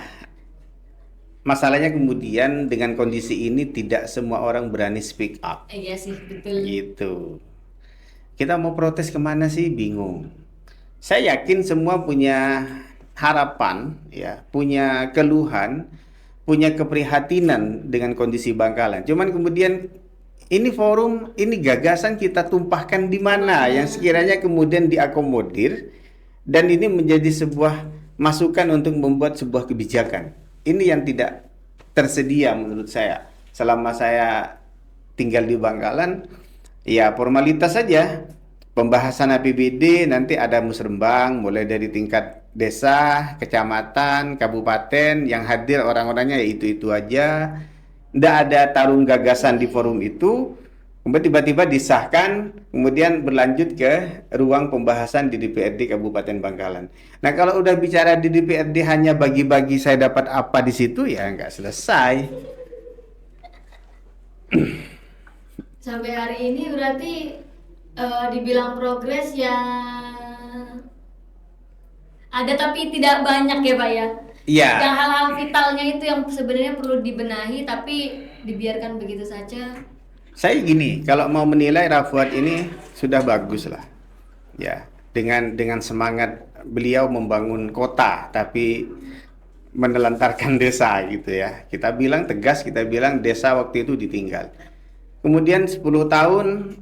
Masalahnya kemudian dengan kondisi ini tidak semua orang berani speak up. Iya sih, betul. Gitu. Kita mau protes kemana sih? Bingung. Saya yakin semua punya harapan, ya, punya keluhan, punya keprihatinan dengan kondisi Bangkalan. Cuman kemudian ini forum, ini gagasan kita tumpahkan di mana yang sekiranya kemudian diakomodir dan ini menjadi sebuah masukan untuk membuat sebuah kebijakan. Ini yang tidak tersedia menurut saya. Selama saya tinggal di Bangkalan, ya formalitas saja. Pembahasan APBD nanti ada musrembang, mulai dari tingkat desa, kecamatan, kabupaten, yang hadir orang-orangnya ya itu-itu aja. Tidak ada tarung gagasan di forum itu. Kemudian tiba-tiba disahkan, kemudian berlanjut ke ruang pembahasan di DPRD Kabupaten Bangkalan. Nah, kalau udah bicara di DPRD hanya bagi-bagi saya dapat apa di situ, ya nggak selesai. Sampai hari ini berarti dibilang progres ya ada tapi tidak banyak ya Pak ya. Iya. Yang hal-hal vitalnya itu yang sebenarnya perlu dibenahi tapi dibiarkan begitu saja. Saya gini, kalau mau menilai Rafuat ini sudah bagus lah. Ya, dengan semangat beliau membangun kota tapi menelantarkan desa gitu ya. Kita bilang tegas, kita bilang desa waktu itu ditinggal. Kemudian 10 tahun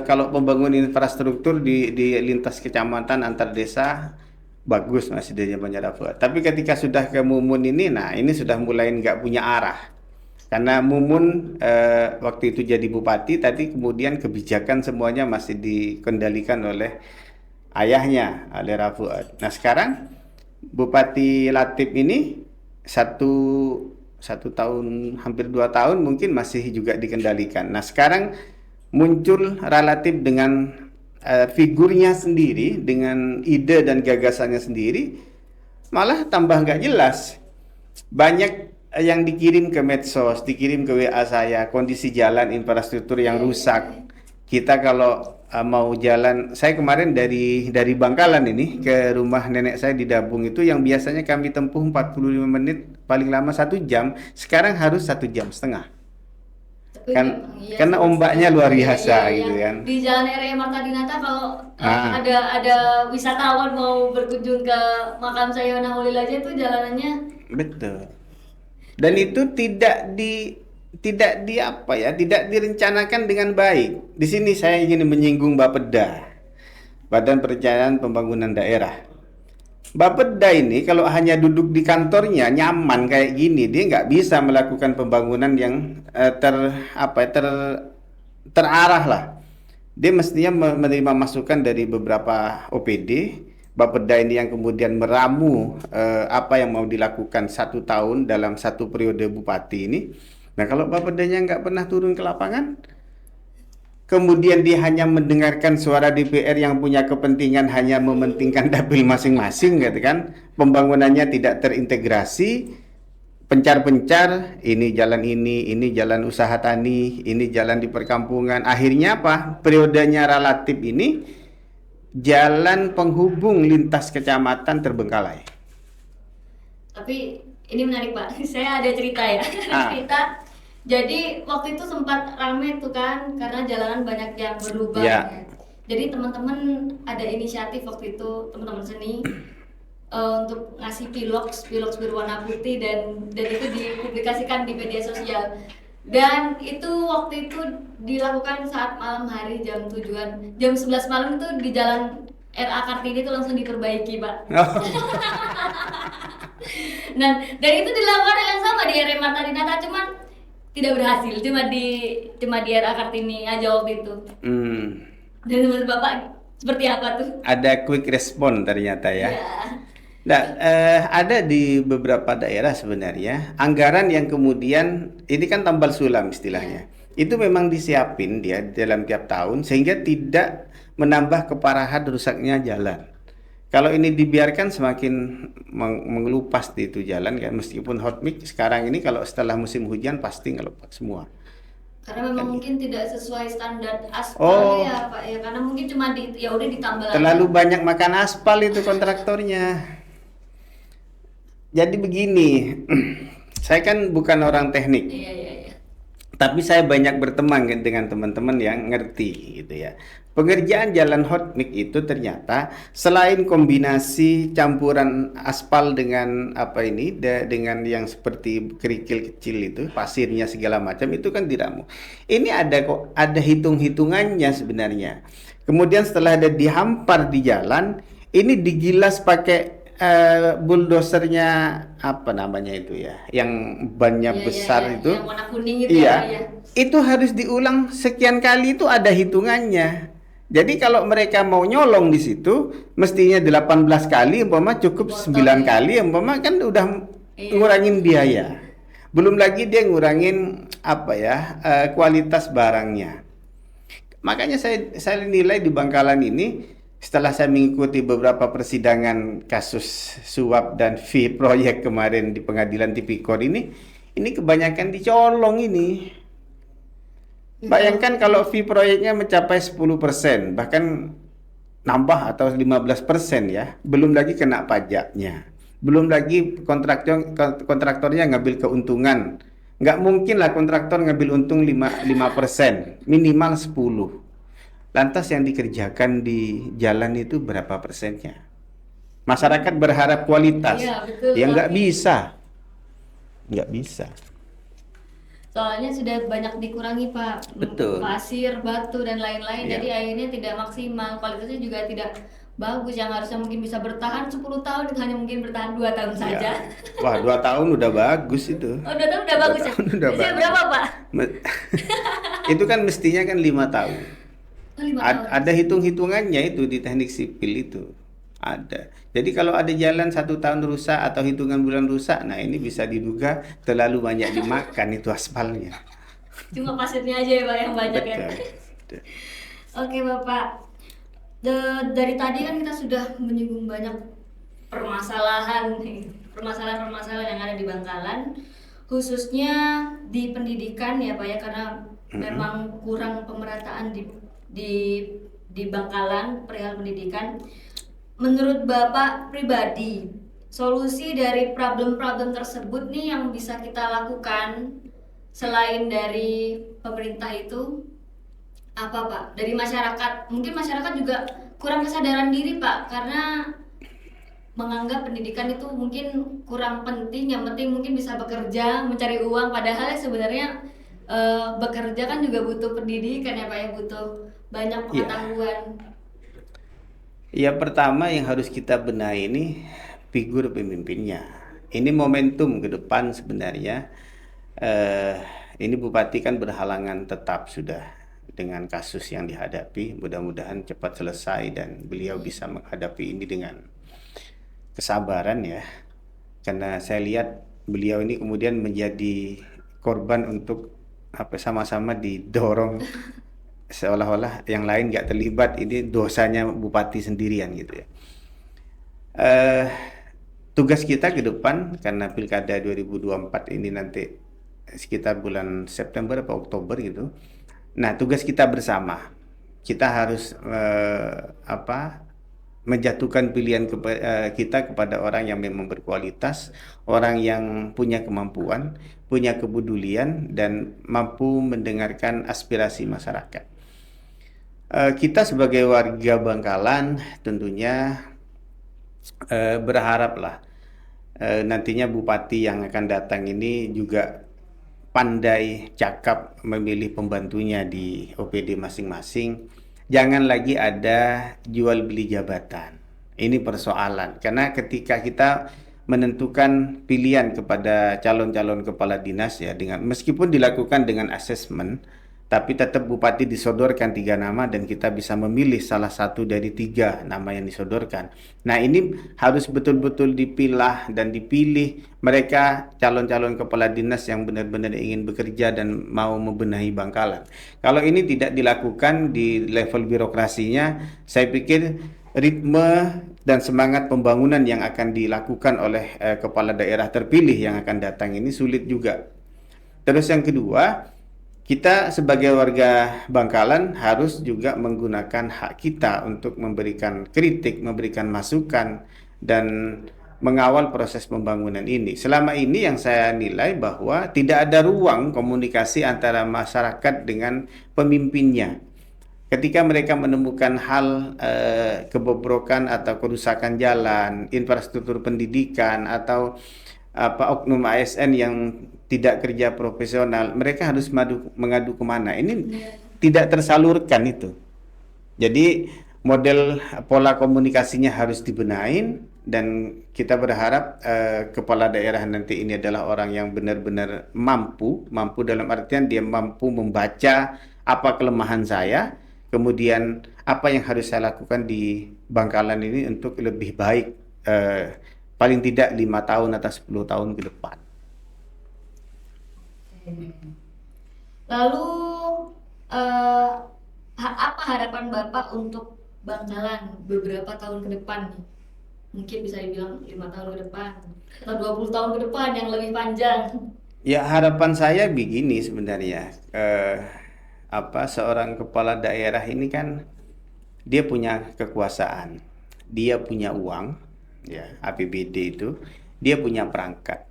kalau pembangunan infrastruktur di lintas kecamatan antar desa bagus masih di zamannya Rafuat. Tapi ketika sudah ke Mumun ini, nah ini sudah mulai nggak punya arah. Karena Mumun waktu itu jadi bupati, tapi kemudian kebijakan semuanya masih dikendalikan oleh ayahnya, oleh Rafuat. Nah sekarang Bupati Latif ini satu tahun, hampir 2 tahun mungkin masih juga dikendalikan. Nah sekarang muncul relatif dengan figurnya sendiri, dengan ide dan gagasannya sendiri, malah tambah nggak jelas. Banyak yang dikirim ke medsos, dikirim ke WA saya, kondisi jalan, infrastruktur yang rusak. Kita kalau mau jalan, saya kemarin dari Bangkalan ini ke rumah nenek saya di Dabung itu yang biasanya kami tempuh 45 menit, paling lama 1 jam, sekarang harus 1,5 jam. Iya, Karena ombaknya luar biasa iya. gitu kan. Di Jalan R.E. Marta Dinata kalau ada wisatawan mau berkunjung ke makam Sayyona Holil aja itu jalanannya Betul. Dan itu tidak direncanakan dengan baik. Di sini saya ingin menyinggung Bapeda, Badan Perencanaan Pembangunan Daerah. Bapeda ini kalau hanya duduk di kantornya nyaman kayak gini, dia nggak bisa melakukan pembangunan yang terarah lah. Dia mestinya menerima masukan dari beberapa OPD. Bapeda ini yang kemudian meramu apa yang mau dilakukan 1 tahun dalam 1 periode bupati ini. Nah kalau Bapedanya nggak pernah turun ke lapangan, kemudian dia hanya mendengarkan suara DPR yang punya kepentingan hanya mementingkan dapil masing-masing gitu kan. Pembangunannya tidak terintegrasi, pencar-pencar, ini jalan usaha tani, ini jalan di perkampungan. Akhirnya apa? Periodenya relatif ini jalan penghubung lintas kecamatan terbengkalai. Tapi ini menarik Pak, saya ada cerita ya. Cerita. Jadi waktu itu sempat rame tuh kan karena jalanan banyak yang berlubang. Ya. Jadi teman-teman ada inisiatif waktu itu, teman-teman seni untuk ngasih pilox berwarna putih dan itu dipublikasikan di media sosial. Dan itu waktu itu dilakukan saat malam hari jam 7-an, jam 11 malam itu di jalan RA Kartini itu langsung diperbaiki Pak. Oh. Nah, dan itu dilakukan hal yang sama di RE Marta Dinata, cuman tidak berhasil, cuma di RA Kartini aja waktu itu. Dan menurut Bapak seperti apa tuh? Ada quick respon ternyata ya. Ya. Nah, ada di beberapa daerah sebenarnya anggaran yang kemudian ini kan tambal sulam istilahnya. Itu memang disiapin dia dalam tiap tahun sehingga tidak menambah keparahan rusaknya jalan. Kalau ini dibiarkan semakin mengelupas di itu jalan kan, meskipun hot mix sekarang ini kalau setelah musim hujan pasti ngelupas semua. Karena memang mungkin tidak sesuai standar aspal ya Pak ya, karena mungkin cuma udah ditambal terlalu aja. banyak makan aspal itu kontraktornya. Jadi begini, saya kan bukan orang teknik. Iya. Tapi saya banyak berteman dengan teman-teman yang ngerti gitu ya. Pengerjaan jalan hot mix itu ternyata selain kombinasi campuran aspal dengan dengan yang seperti kerikil kecil itu, pasirnya segala macam itu kan diramu. Ini ada hitung-hitungannya sebenarnya. Kemudian setelah ada dihampar di jalan, ini digilas pakai bulldosernya apa namanya itu ya, yang bannya besar itu, yang warna kuning itu iya, ya. itu harus diulang sekian kali, itu ada hitungannya. Jadi kalau mereka mau nyolong di situ, mestinya 18 kali, umpama cukup 9 kali, umpama kan udah ngurangin biaya. Belum lagi dia ngurangin apa ya, kualitas barangnya. Makanya saya nilai di Bangkalan ini, setelah saya mengikuti beberapa persidangan kasus suap dan fee proyek kemarin di Pengadilan Tipikor ini kebanyakan dicolong ini. Bayangkan kalau fee proyeknya mencapai 10%, bahkan nambah atau 15% ya. Belum lagi kena pajaknya. Belum lagi kontraktornya ngambil keuntungan. Nggak mungkin lah kontraktor ngambil untung 5%, minimal 10. Lantas yang dikerjakan di jalan itu berapa persennya? Masyarakat berharap kualitas. Iya, betul, Ya nggak Pak. bisa. Nggak bisa. Soalnya sudah banyak dikurangi Pak, Betul. pasir, batu dan lain-lain. Iya. Jadi airnya tidak maksimal, kualitasnya juga tidak bagus. Yang harusnya mungkin bisa bertahan 10 tahun itu hanya mungkin bertahan 2 tahun saja. Ya. Wah, 2 tahun udah bagus itu. Oh, 2 tahun udah bagus ya? tahun udah Biasanya bagus. berapa Pak? Itu kan mestinya kan 5 tahun. Oh, 5 tahun. Ada hitung-hitungannya itu di teknik sipil itu. Ada. Jadi kalau ada jalan 1 tahun rusak atau hitungan bulan rusak, nah ini bisa diduga terlalu banyak dimakan itu aspalnya. Cuma pasirnya aja ya Pak yang banyak ya. Betul. Oke Bapak, dari tadi kan kita sudah menyinggung banyak permasalahan yang ada di Bangkalan, khususnya di pendidikan ya Pak ya, karena memang kurang pemerataan di Bangkalan perihal pendidikan. Menurut Bapak pribadi, solusi dari problem-problem tersebut nih yang bisa kita lakukan selain dari pemerintah itu apa Pak? Dari masyarakat, mungkin masyarakat juga kurang kesadaran diri Pak, karena menganggap pendidikan itu mungkin kurang penting, yang penting mungkin bisa bekerja, mencari uang, padahal sebenarnya bekerja kan juga butuh pendidikan ya Pak ya, butuh banyak pengetahuan. Ya, pertama yang harus kita benahi ini figur pemimpinnya. Ini momentum ke depan sebenarnya. Ini Bupati kan berhalangan tetap sudah dengan kasus yang dihadapi. Mudah-mudahan cepat selesai dan beliau bisa menghadapi ini dengan kesabaran ya. Karena saya lihat beliau ini kemudian menjadi korban untuk sama-sama didorong seolah-olah yang lain nggak terlibat, ini dosanya bupati sendirian gitu ya. Tugas kita ke depan karena pilkada 2024 ini nanti sekitar bulan September atau Oktober gitu. Nah, tugas kita bersama, kita harus menjatuhkan pilihan kita kepada orang yang memang berkualitas, orang yang punya kemampuan, punya kepedulian dan mampu mendengarkan aspirasi masyarakat. Kita sebagai warga Bangkalan tentunya berharaplah nantinya bupati yang akan datang ini juga pandai, cakap memilih pembantunya di OPD masing-masing. Jangan lagi ada jual beli jabatan. Ini persoalan karena ketika kita menentukan pilihan kepada calon-calon kepala dinas ya, dengan meskipun dilakukan dengan asesmen, tapi tetap bupati disodorkan 3 nama dan kita bisa memilih salah satu dari 3 nama yang disodorkan. Nah, ini harus betul-betul dipilah dan dipilih mereka calon-calon kepala dinas yang benar-benar ingin bekerja dan mau membenahi Bangkalan. Kalau ini tidak dilakukan di level birokrasinya, saya pikir ritme dan semangat pembangunan yang akan dilakukan oleh kepala daerah terpilih yang akan datang ini sulit juga. Terus yang kedua, kita sebagai warga Bangkalan harus juga menggunakan hak kita untuk memberikan kritik, memberikan masukan, dan mengawal proses pembangunan ini. Selama ini yang saya nilai bahwa tidak ada ruang komunikasi antara masyarakat dengan pemimpinnya. Ketika mereka menemukan hal kebobrokan atau kerusakan jalan, infrastruktur pendidikan, atau oknum ASN yang tidak kerja profesional, mereka harus mengadu kemana? Ini tidak tersalurkan itu. Jadi model pola komunikasinya harus dibenahin dan kita berharap kepala daerah nanti ini adalah orang yang benar-benar mampu dalam artian dia mampu membaca apa kelemahan saya, kemudian apa yang harus saya lakukan di Bangkalan ini untuk lebih baik, paling tidak 5 tahun atau 10 tahun ke depan. Lalu apa harapan Bapak untuk Bangkalan beberapa tahun ke depan nih? Mungkin bisa dibilang 5 tahun ke depan atau 20 tahun ke depan yang lebih panjang. Ya, harapan saya begini sebenarnya, seorang kepala daerah ini kan dia punya kekuasaan, dia punya uang, ya APBD itu, dia punya perangkat.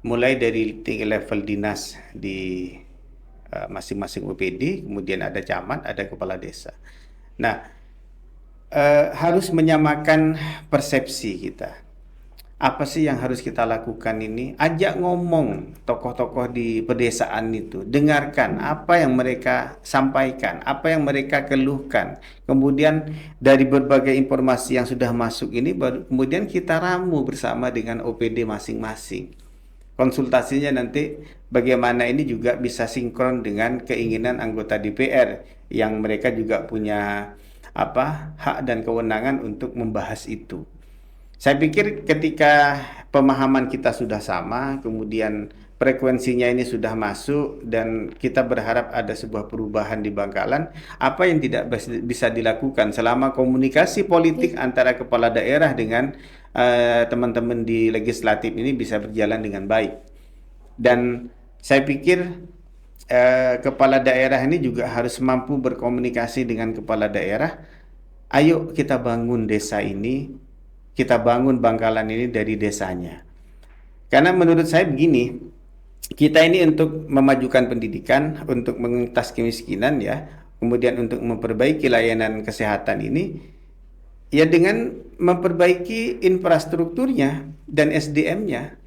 Mulai dari level dinas di masing-masing OPD, kemudian ada camat, ada kepala desa. Nah, harus menyamakan persepsi kita. Apa sih yang harus kita lakukan ini? Ajak ngomong tokoh-tokoh di pedesaan itu, dengarkan apa yang mereka sampaikan, apa yang mereka keluhkan. Kemudian dari berbagai informasi yang sudah masuk ini, kemudian kita ramu bersama dengan OPD masing-masing. Konsultasinya nanti bagaimana ini juga bisa sinkron dengan keinginan anggota DPR yang mereka juga punya hak dan kewenangan untuk membahas itu. Saya pikir ketika pemahaman kita sudah sama, kemudian frekuensinya ini sudah masuk dan kita berharap ada sebuah perubahan di Bangkalan, apa yang tidak bisa dilakukan selama komunikasi politik antara kepala daerah dengan teman-teman di legislatif ini bisa berjalan dengan baik. Dan saya pikir kepala daerah ini juga harus mampu berkomunikasi dengan kepala daerah. Ayo kita bangun desa ini, kita bangun Bangkalan ini dari desanya. Karena menurut saya begini, kita ini untuk memajukan pendidikan, untuk mengentas kemiskinan ya, kemudian untuk memperbaiki layanan kesehatan ini, ya dengan memperbaiki infrastrukturnya dan SDM-nya.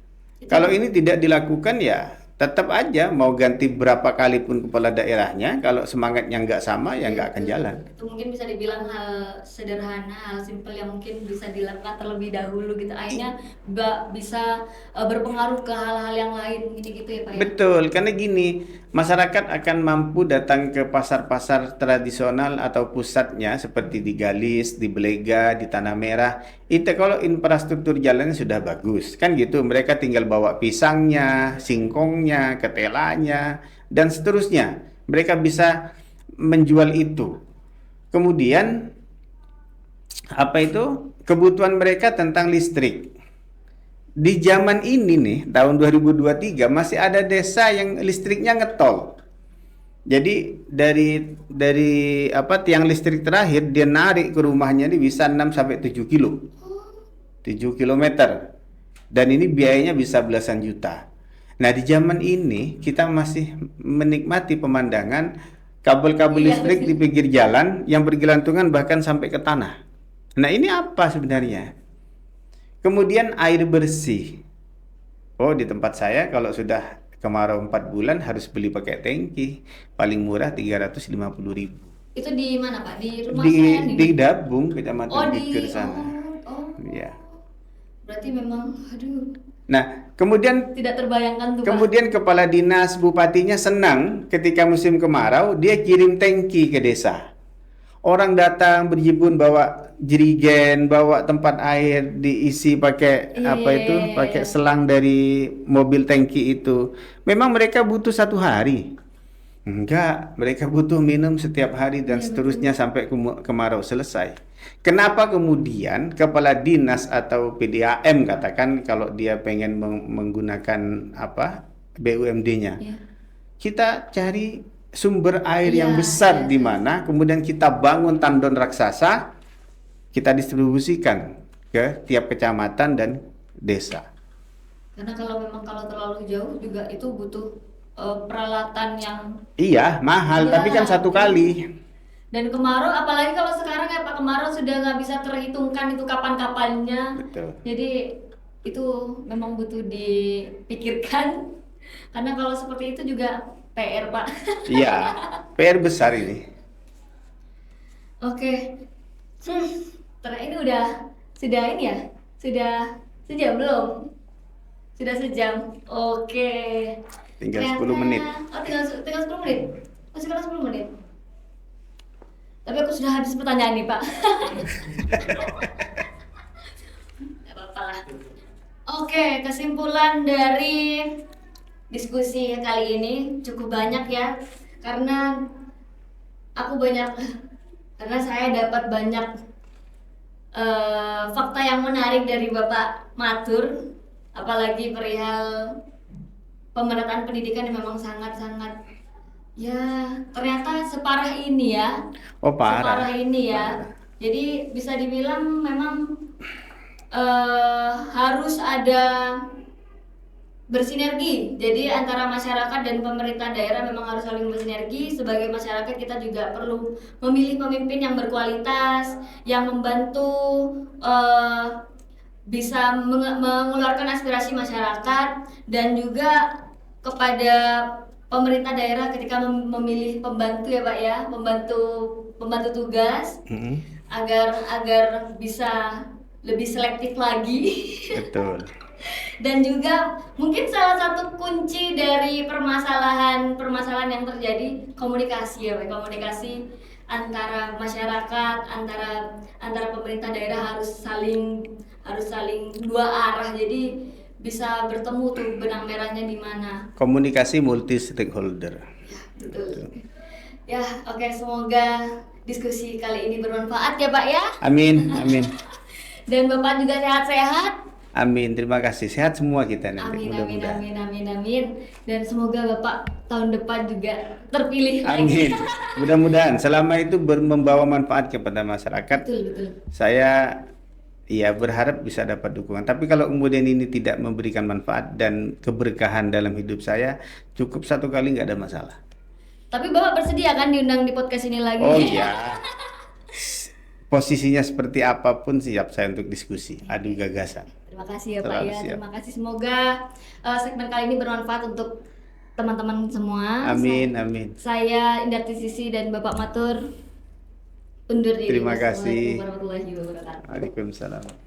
Kalau ini tidak dilakukan ya tetap aja mau ganti berapa kali pun kepala daerahnya, kalau semangatnya nggak sama ya nggak akan jalan. Itu mungkin bisa dibilang hal sederhana, hal simpel yang mungkin bisa dilakukan terlebih dahulu gitu. Akhirnya nggak bisa berpengaruh ke hal-hal yang lain gitu ya Pak ya? Betul, karena gini, masyarakat akan mampu datang ke pasar-pasar tradisional atau pusatnya seperti di Galis, di Belega, di Tanah Merah. Itu kalau infrastruktur jalannya sudah bagus, kan gitu. Mereka tinggal bawa pisangnya, singkongnya, ketelanya, dan seterusnya. Mereka bisa menjual itu. Kemudian kebutuhan mereka tentang listrik. Di zaman ini nih, tahun 2023 masih ada desa yang listriknya ngetol. Jadi dari tiang listrik terakhir dia narik ke rumahnya ini bisa 6 sampai 7 kilo. 7 kilometer. Dan ini biayanya bisa belasan juta. Nah, di zaman ini kita masih menikmati pemandangan kabel-kabel listrik di pinggir jalan yang bergelantungan bahkan sampai ke tanah. Nah, ini apa sebenarnya? Kemudian air bersih. Oh, di tempat saya kalau sudah kemarau 4 bulan harus beli pakai tangki. Paling murah 350.000. Itu di mana Pak? Di rumah saya Di Dabung, Kecamatan di Biker sana. Ya. Berarti memang Nah, kemudian tidak terbayangkan tuh Pak. Kemudian kepala dinas bupatinya senang ketika musim kemarau dia kirim tangki ke desa. Orang datang berjibun bawa jerigen, bawa tempat air diisi pakai pakai selang dari mobil tangki itu. Memang mereka butuh 1 hari? Enggak, mereka butuh minum setiap hari dan seterusnya sampai kemarau selesai. Kenapa kemudian kepala dinas atau PDAM katakan kalau dia pengen menggunakan BUMD-nya, kita cari sumber air yang besar di mana, kemudian kita bangun tandon raksasa, kita distribusikan ke tiap kecamatan dan desa. Karena kalau terlalu jauh juga itu butuh peralatan yang mahal, tapi kan 1 kali. Dan kemarau, apalagi kalau sekarang ya Pak, kemarau sudah nggak bisa terhitungkan itu kapan-kapannya. Betul. Jadi itu memang butuh dipikirkan. Karena kalau seperti itu juga PR Pak. Iya, PR besar ini. Oke. Ini udah Sudah ini ya? Sudah sejam belum? Sudah sejam. Oke. Tinggal 10 menit. Oh, tinggal 10 menit. Masih kurang 10 menit. Tapi aku sudah habis pertanyaan nih, Pak. Gak apa-apa lah. Oke, kesimpulan dari diskusi kali ini cukup banyak ya. Karena saya dapat banyak fakta yang menarik dari Bapak Matur, apalagi perihal pemerataan pendidikan yang memang sangat-sangat ya ternyata separah ini ya. Oh, parah. Separah ini ya. Parah. Jadi bisa dibilang memang harus ada bersinergi. Jadi antara masyarakat dan pemerintah daerah memang harus saling bersinergi. Sebagai masyarakat kita juga perlu memilih pemimpin yang berkualitas, yang membantu bisa mengeluarkan aspirasi masyarakat, dan juga kepada pemerintah daerah ketika memilih pembantu ya Pak ya, pembantu tugas agar bisa lebih selektif lagi. Betul. Dan juga mungkin salah satu kunci dari permasalahan yang terjadi komunikasi ya Pak, komunikasi antara masyarakat, antara pemerintah daerah harus saling dua arah, jadi bisa bertemu tuh benang merahnya di mana. Komunikasi multi stakeholder. Ya, betul. Ya, oke, semoga diskusi kali ini bermanfaat ya Pak ya. Amin, amin. Dan Bapak juga sehat-sehat. Amin, terima kasih. Sehat semua kita nanti. Amin. Mudah-mudahan. Dan semoga Bapak tahun depan juga terpilih Amin. lagi. Mudah-mudahan selama itu membawa manfaat kepada masyarakat. Betul. Saya berharap bisa dapat dukungan. Tapi kalau kemudian ini tidak memberikan manfaat dan keberkahan dalam hidup saya, cukup satu kali nggak ada masalah. Tapi Bapak bersedia kan diundang di podcast ini lagi? Oh iya. Posisinya seperti apapun siap saya untuk diskusi, adu gagasan. Terima kasih ya Pak Selalu ya. siap. Terima kasih. Semoga segmen kali ini bermanfaat untuk teman-teman semua. Amin. Saya Indarti Sisi dan Bapak Matur undur diri. Terima kasih. Wassalamualaikum warahmatullahi wabarakatuh. Waalaikumsalam.